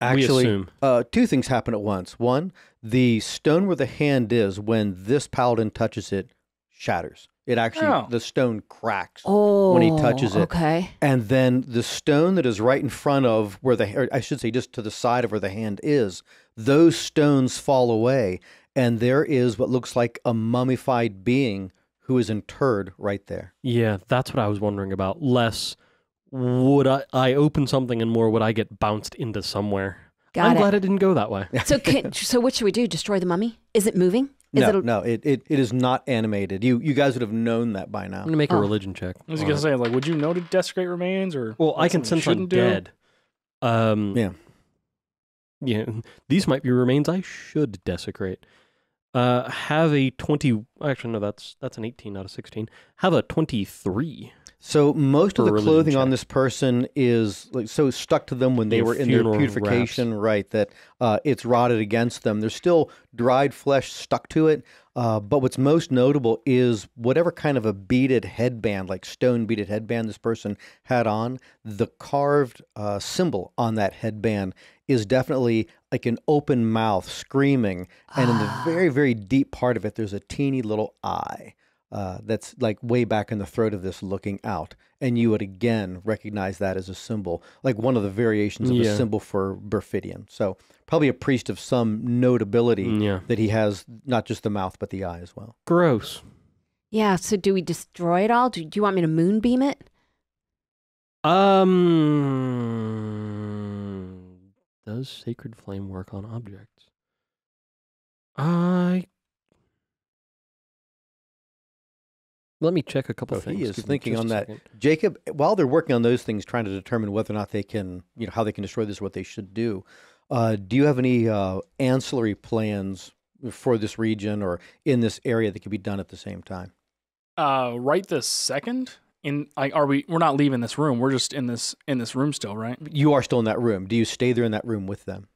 Actually, assume. 2 things happen at once. One, the stone where the hand is, when this paladin touches it, shatters. It actually, the stone cracks when he touches it. Okay. And then the stone that is right in front of where or I should say just to the side of where the hand is, those stones fall away. And there is what looks like a mummified being who is interred right there. Yeah, that's what I was wondering about. Less, would I open something, and more, would I get bounced into somewhere? Got I'm it. glad it didn't go that way. So what should we do? Destroy the mummy? Is it moving? Is No, it is not animated. You guys would have known that by now. I'm going to make a religion check. I was gonna say, like, would you know to desecrate remains, or Well, I that's can something you sense I'm shouldn't do? dead. Yeah, these might be remains I should desecrate. Have a 20. Actually, no, that's an 18 out of 16. Have a 23. So most of For the a religion clothing on check. this person is like so stuck to them when they Yeah, were in their funeral purification, right? That it's rotted against them. There's still dried flesh stuck to it. But what's most notable is whatever kind of a beaded headband, like stone beaded headband, this person had on. The carved symbol on that headband is definitely like an open mouth screaming, and in the very, very deep part of it, there's a teeny little eye. That's like way back in the throat of this looking out. And you would again recognize that as a symbol, like one of the variations of a Yeah. symbol for Berfidian. So probably a priest of some notability Yeah. that he has not just the mouth, but the eye as well. Gross. Yeah. So do we destroy it all? Do you want me to moonbeam it? Does Sacred Flame work on objects? I Let me check a couple Oh, things. he is Give me thinking just on a that. second. Jacob, while they're working on those things, trying to determine whether or not they can, how they can destroy this or what they should do, do you have any ancillary plans for this region or in this area that could be done at the same time? Right this second? We're not leaving this room. We're just in this room still, right? You are still in that room. Do you stay there in that room with them?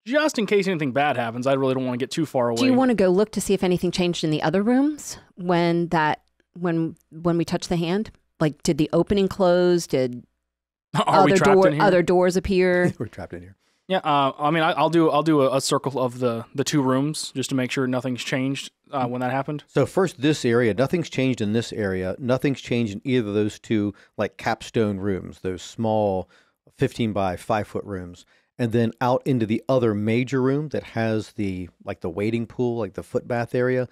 Just in case anything bad happens, I really don't want to get too far away. Do you want to go look to see if anything changed in the other rooms when we touched the hand? Like, did the opening close? Did Are we trapped in here? other doors appear? We're trapped in here. Yeah. I mean, I'll do a circle of the two rooms just to make sure nothing's changed when that happened. So first, this area, nothing's changed in this area. Nothing's changed in either of those two, like capstone rooms, those small 15 by 5 foot rooms. And then out into the other major room that has the wading pool, like the foot bath area,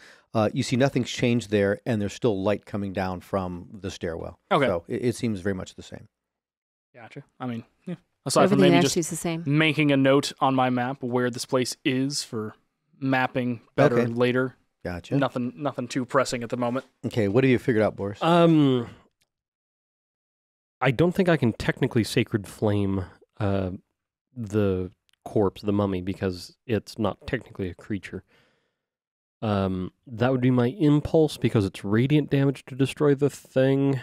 you see nothing's changed there, and there's still light coming down from the stairwell. Okay. So it seems very much the same. Gotcha. I mean, yeah. Aside from Everything maybe else just is the same. making a note on my map where this place is for mapping better Okay. later. Gotcha. Nothing too pressing at the moment. Okay, what have you figured out, Boris? I don't think I can technically sacred flame the corpse, the mummy, because it's not technically a creature. That would be my impulse because it's radiant damage to destroy the thing.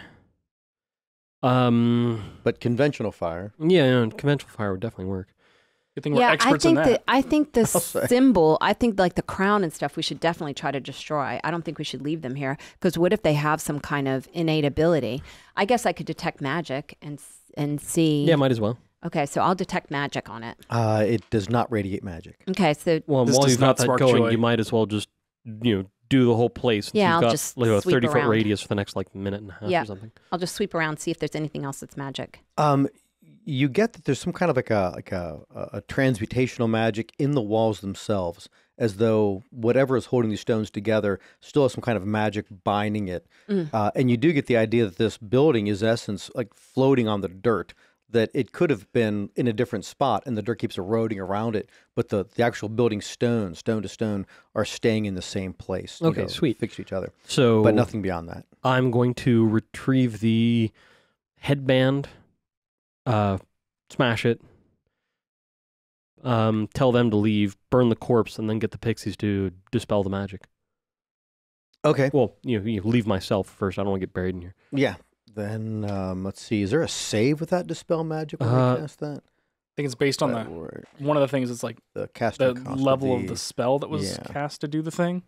But conventional fire. Yeah, conventional fire would definitely work. Good thing we're Yeah, experts in that. I think the say. symbol, I think like the crown and stuff, we should definitely try to destroy. I don't think we should leave them here because what if they have some kind of innate ability? I guess I could detect magic and see. Yeah, might as well. Okay, so I'll detect magic on it. It does not radiate magic. Okay, so Well, This while does you've got not that spark going, joy. you might as well just do the whole place. Since Yeah, you've I'll got just like a sweep 30-foot around. radius for the next minute and a half Yeah. or something. I'll just sweep around, see if there's anything else that's magic. You get that there's some kind of a transmutational magic in the walls themselves, as though whatever is holding these stones together still has some kind of magic binding it. And you do get the idea that this building is, in essence, like floating on the dirt, that it could have been in a different spot and the dirt keeps eroding around it, but the actual building stone to stone, are staying in the same place. Okay, sweet. Fixed to each other. So, But nothing beyond that. I'm going to retrieve the headband, smash it, tell them to leave, burn the corpse, and then get the pixies to dispel the magic. Okay. Well, you leave myself first. I don't want to get buried in here. Yeah. Then let's see. Is there a save with that dispel magic when we cast that? I think it's based on That word. one of the things. It's like The casting the cost level would of be- the spell that was yeah. cast to do the thing.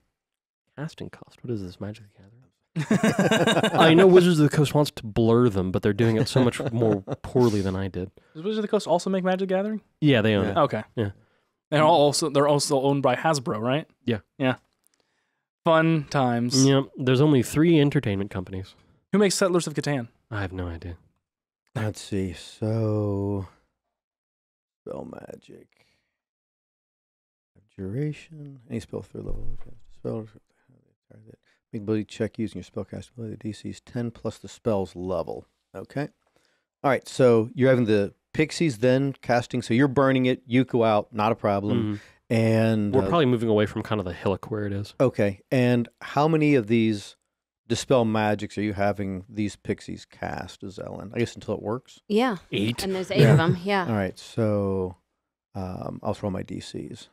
Casting cost. What is this, Magic the Gathering? I know Wizards of the Coast wants to blur them, but they're doing it so much more poorly than I did. Does Wizards of the Coast also make Magic the Gathering? Yeah, they own Yeah. it. Okay. Yeah. And they're also owned by Hasbro, right? Yeah. Yeah. Fun times. Yep. There's only 3 entertainment companies. Who makes Settlers of Catan? I have no idea. Let's see. So, spell magic. Duration. Any spell third level. Spell. Make ability check using your spellcast ability. The DC is 10 plus the spell's level. Okay. All right. So you're having the pixies then casting. So you're burning it. You go out. Not a problem. And We're probably moving away from kind of the hillock where it is. okay. And how many of these dispel magics are you having these pixies cast, Ellen? I guess until it works. Yeah. 8. And there's 8 of them. Yeah. All right. So I'll throw my DCs.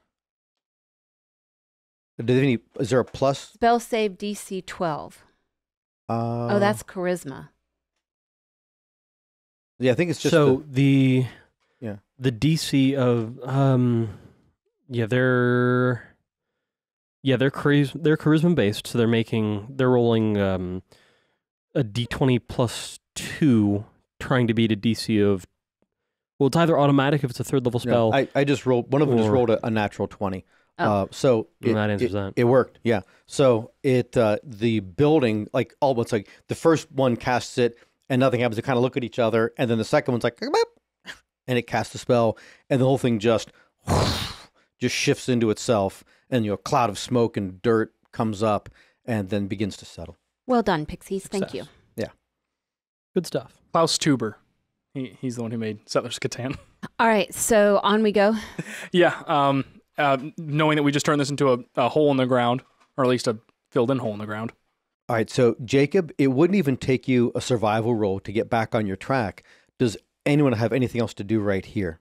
Is there a plus? Spell save DC 12. Oh, that's charisma. Yeah, I think it's just so yeah. the DC of they're charisma based, so they're rolling a D20 plus 2, trying to beat a DC of, well, it's either automatic if it's a 3rd level spell. I just rolled, one of them just or- rolled a natural 20. Oh. So And that answers that. It worked, yeah. So the building, like almost like the first one casts it and nothing happens. They kind of look at each other, and then the second one's like, "Boop," and it casts the spell, and the whole thing just shifts into itself, and a cloud of smoke and dirt comes up, and then begins to settle. Well done, Pixies. Thank you. Success. Yeah. Good stuff. Klaus Tuber. He's the one who made Settlers of Catan. All right, so on we go. Yeah. Knowing that we just turned this into a hole in the ground, or at least a filled-in hole in the ground. All right, so Jacob, it wouldn't even take you a survival roll to get back on your track. Does anyone have anything else to do right here?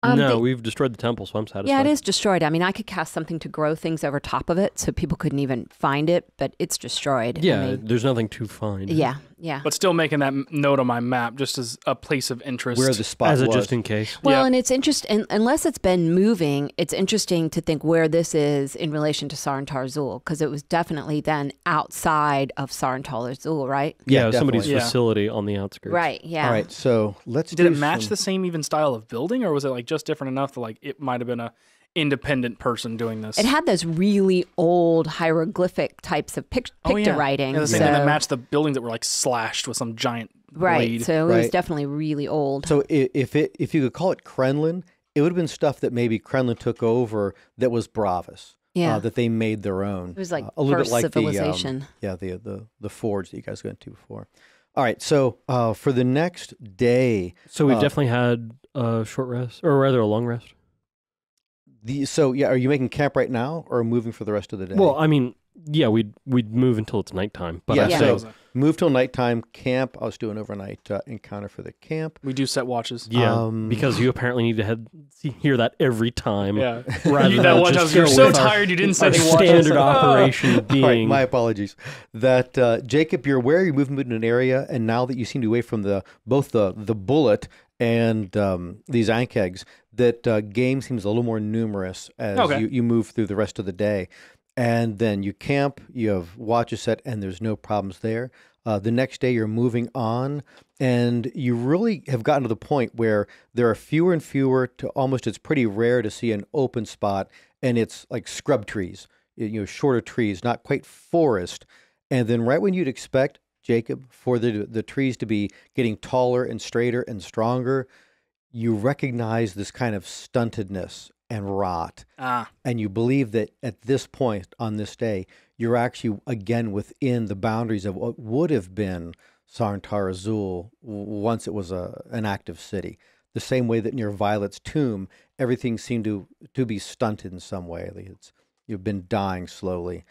No, we've destroyed the temple, so I'm satisfied. Yeah, it is destroyed. I mean, I could cast something to grow things over top of it so people couldn't even find it, but it's destroyed. Yeah, I mean, there's nothing to find. yeah, yeah. But still making that note on my map just as a place of interest. Where the spot As a was. just in case. Well, Yeah. and it's interesting, unless it's been moving, it's interesting to think where this is in relation to Sarantar Azul, because it was definitely then outside of Sarantar Azul, right? Yeah, somebody's definitely. Yeah. facility on the outskirts. Right, yeah. All right, so let's Did it match the same even style of building, or was it like just different enough that like it might have been a independent person doing this? It had those really old hieroglyphic types of picture writing. Yeah, the same so, thing that matched the buildings that were like slashed with some giant right, blade. so it was Right. definitely really old. So if you could call it Krenlan, it would have been stuff that maybe Krenlan took over that was Bravis. Yeah. That they made their own. It was like a little first bit like civilization. the forge that you guys went to before. All right, so for the next day, So we've definitely had a short rest, or rather a long rest. are you making camp right now or moving for the rest of the day? Well, I mean, yeah, we'd move until it's nighttime. But Yeah, I'd Yeah. say, move till nighttime camp. I'll just do an overnight encounter for the camp. We do set watches. yeah, because you apparently need to hear that every time. Yeah. Rather You- than that watch just hours, you're go so with our- tired you didn't our set any watches. standard operation All right, being. my apologies. That Jacob, you're aware you're moving into an area, and now that you seem to be away from both the bullet and these ankegs, that game seems a little more numerous as Okay. you move through the rest of the day. And then you camp, you have watches set, and there's no problems there. The next day you're moving on, and you really have gotten to the point where there are fewer and fewer to almost, it's pretty rare to see an open spot, and it's like scrub trees, shorter trees, not quite forest. And then right when you'd expect, Jacob, for the trees to be getting taller and straighter and stronger, you recognize this kind of stuntedness and rot. And you believe that at this point on this day, you're actually again within the boundaries of what would have been Sarantar Azul once it was an active city. The same way that near Violet's tomb, everything seemed to be stunted in some way. You've been dying slowly.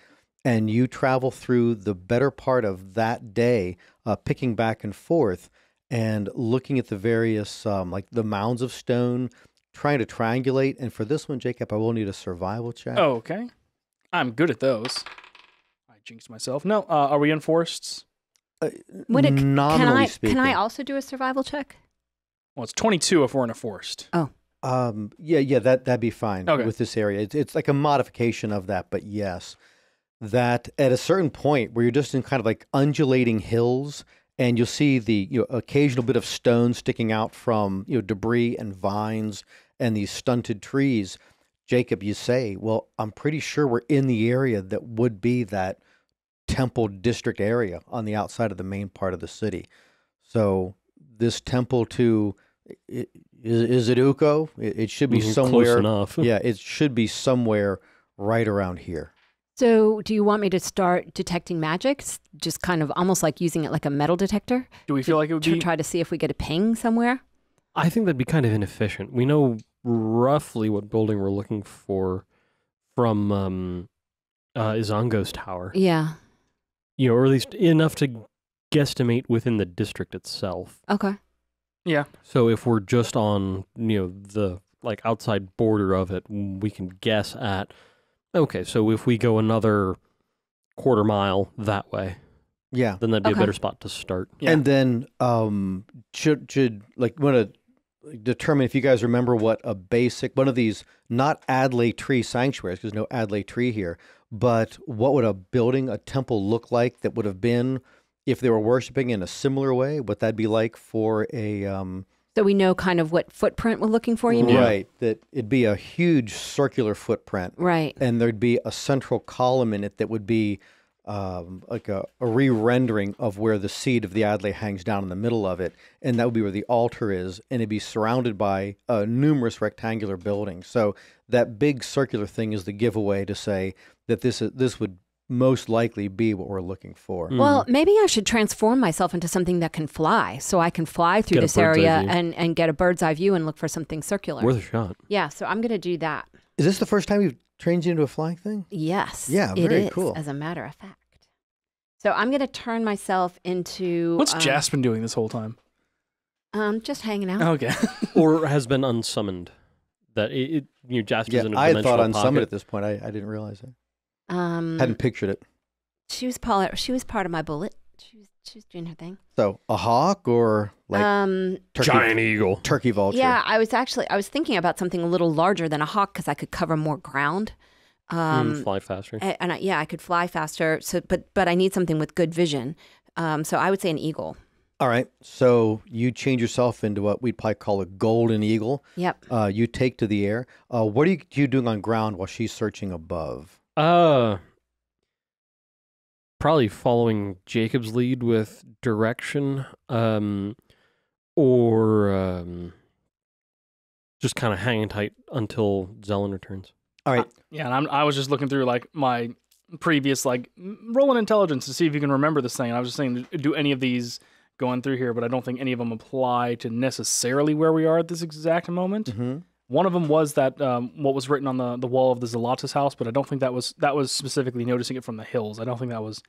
And you travel through the better part of that day, picking back and forth and looking at the various, like the mounds of stone, trying to triangulate. And for this one, Jacob, I will need a survival check. Oh, okay. I'm good at those. I jinxed myself. No, are we in forests? Nominally speaking. Can I also do a survival check? Well, it's 22 if we're in a forest. Yeah, that'd be fine Okay. with this area. It's like a modification of that, but yes, that at a certain point where you're just in kind of like undulating hills, and you'll see the occasional bit of stone sticking out from debris and vines and these stunted trees. Jacob, you say, well, I'm pretty sure we're in the area that would be that temple district area on the outside of the main part of the city. So this temple is it Uko? It should be somewhere. Close enough. Yeah, it should be somewhere right around here. So do you want me to start detecting magic? Just kind of almost like using it like a metal detector? Do we feel like it would To be? try to see if we get a ping somewhere? I think that'd be kind of inefficient. We know roughly what building we're looking for from Izango's tower. Yeah. Or at least enough to guesstimate within the district itself. Okay. Yeah. So if we're just on, the like outside border of it, we can guess at, okay, so if we go another quarter mile that way, Yeah. then that'd be Okay. a better spot to start. Yeah. And then should like want to determine if you guys remember what a basic one of these, not Adley tree sanctuaries, because no Adley tree here, but what would a temple look like that would have been if they were worshiping in a similar way? What that'd be like for a So we know kind of what footprint we're looking for, you mean? right, that it'd be a huge circular footprint, Right. and there'd be a central column in it that would be like a re-rendering of where the seed of the Adley hangs down in the middle of it, and that would be where the altar is, and it'd be surrounded by numerous rectangular buildings. So that big circular thing is the giveaway to say that this would most likely be what we're looking for. Well, maybe I should transform myself into something that can fly, so I can fly through Get a this bird's eye area view. and get a bird's eye view and look for something circular. Worth a shot. Yeah, so I'm going to do that. Is this the first time you've trained you into a flying thing? Yes. Yeah, it very is, cool. as a matter of fact. So I'm going to turn myself into... What's Jasper doing this whole time? Just hanging out. Okay. Or has been unsummoned. That Jasper's in a I had thought dimensional on summit pocket. at this point. I didn't realize it. Um, Hadn't pictured it. She was part of my bullet. She was doing her thing. So a hawk or like Giant eagle. turkey vulture? Yeah, I was thinking about something a little larger than a hawk because I could cover more ground. Fly faster. And I could fly faster. So, but I need something with good vision. So I would say an eagle. All right. So you change yourself into what we'd probably call a golden eagle. Yep. You take to the air. What are you doing on ground while she's searching above? Probably following Jacob's lead with direction, or just kind of hanging tight until Zelen returns. All right. Yeah, and I was just looking through like my previous roll an intelligence to see if you can remember this thing. And I was just saying, do any of these going through here? But I don't think any of them apply to necessarily where we are at this exact moment. Mm-hmm. One of them was that what was written on the wall of the Zelatus house, but I don't think that was specifically noticing it from the hills. I don't think that was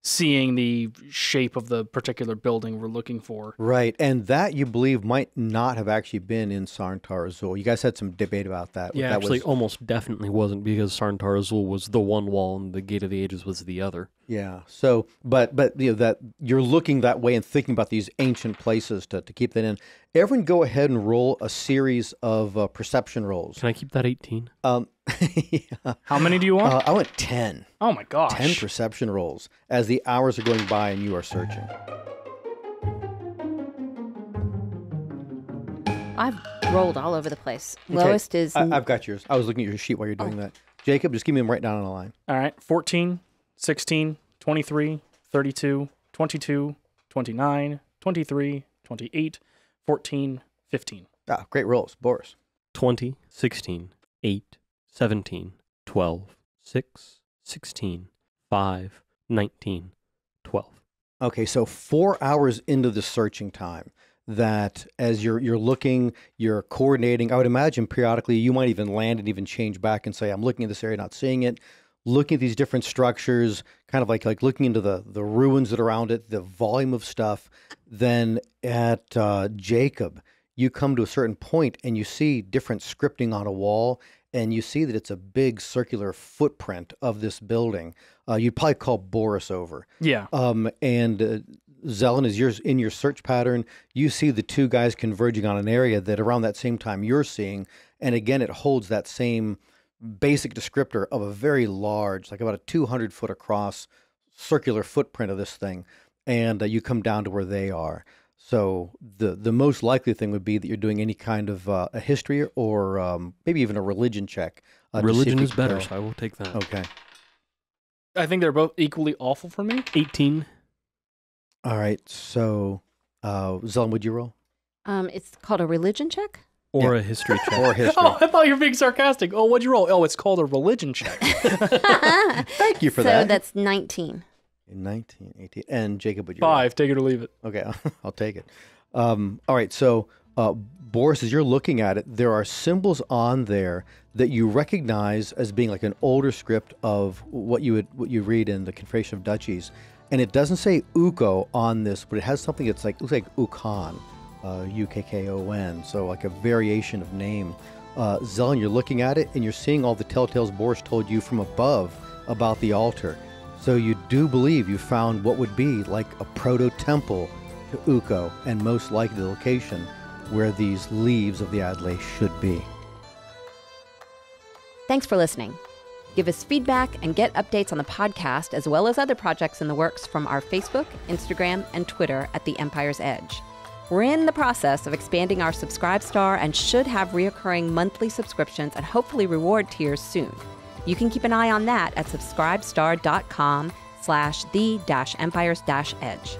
seeing the shape of the particular building we're looking for. Right. And that you believe might not have actually been in Sarntar Azul. You guys had some debate about that. Yeah, that actually, was, almost definitely wasn't because Sarntar Azul was the one wall and the Gate of the Ages was the other. yeah. So, but that you're looking that way and thinking about these ancient places to keep that in. Everyone go ahead and roll a series of perception rolls. Can I keep that 18? Yeah. How many do you want? I went 10. Oh my gosh. 10 perception rolls as the hours are going by and you are searching. I've rolled all over the place. Okay. Lowest is I've got yours. I was looking at your sheet while you're doing that. Jacob, just give me them right down on the line. All right. 14, 16, 23, 32, 22, 29, 23, 28, 14, 15. Ah, great rolls. Boris. 20, 16, 8, 17, 12, 6, 16, 5, 19, 12. Okay, so 4 hours into the searching time, that as you're looking, you're coordinating. I would imagine periodically you might even land and even change back and say, I'm looking at this area, not seeing it. Looking at these different structures, kind of like looking into the ruins that are around it, the volume of stuff. Then at Jacob, you come to a certain point and you see different scripting on a wall, and you see that it's a big circular footprint of this building. You'd probably call Boris over. Yeah. And Zelen, as you're in your search pattern, you see the two guys converging on an area that around that same time you're seeing. And again, it holds that same basic descriptor of a very large, like about a 200-foot across circular footprint of this thing. And you come down to where they are. So the most likely thing would be that you're doing any kind of a history or maybe even a religion check. Religion is better, so I will take that. Okay. I think they're both equally awful for me. 18. All right. So, Zelen, would you roll? it's called a religion check. Or a history check. Or history. Oh, I thought you were being sarcastic. Oh, what'd you roll? Oh, it's called a religion check. Thank you for so that. that's 19. 19, 18. And Jacob, would you roll? 5. Take it or leave it. Okay, I'll take it. All right, so Boris, as you're looking at it, there are symbols on there that you recognize as being like an older script of what you read in the Confederation of Duchies, and it doesn't say Uko on this, but it has something that's like looks like Ukon, Ukkon, so like a variation of name. Zelen, you're looking at it and you're seeing all the telltales Boris told you from above about the altar. So you do believe you found what would be like a proto-temple to Uko, and most likely the location where these leaves of the Adlai should be. Thanks for listening. Give us feedback and get updates on the podcast as well as other projects in the works from our Facebook, Instagram, and Twitter at The Empire's Edge. We're in the process of expanding our Subscribe Star and should have reoccurring monthly subscriptions and hopefully reward tiers soon. You can keep an eye on that at subscribestar.com/the-empires-edge.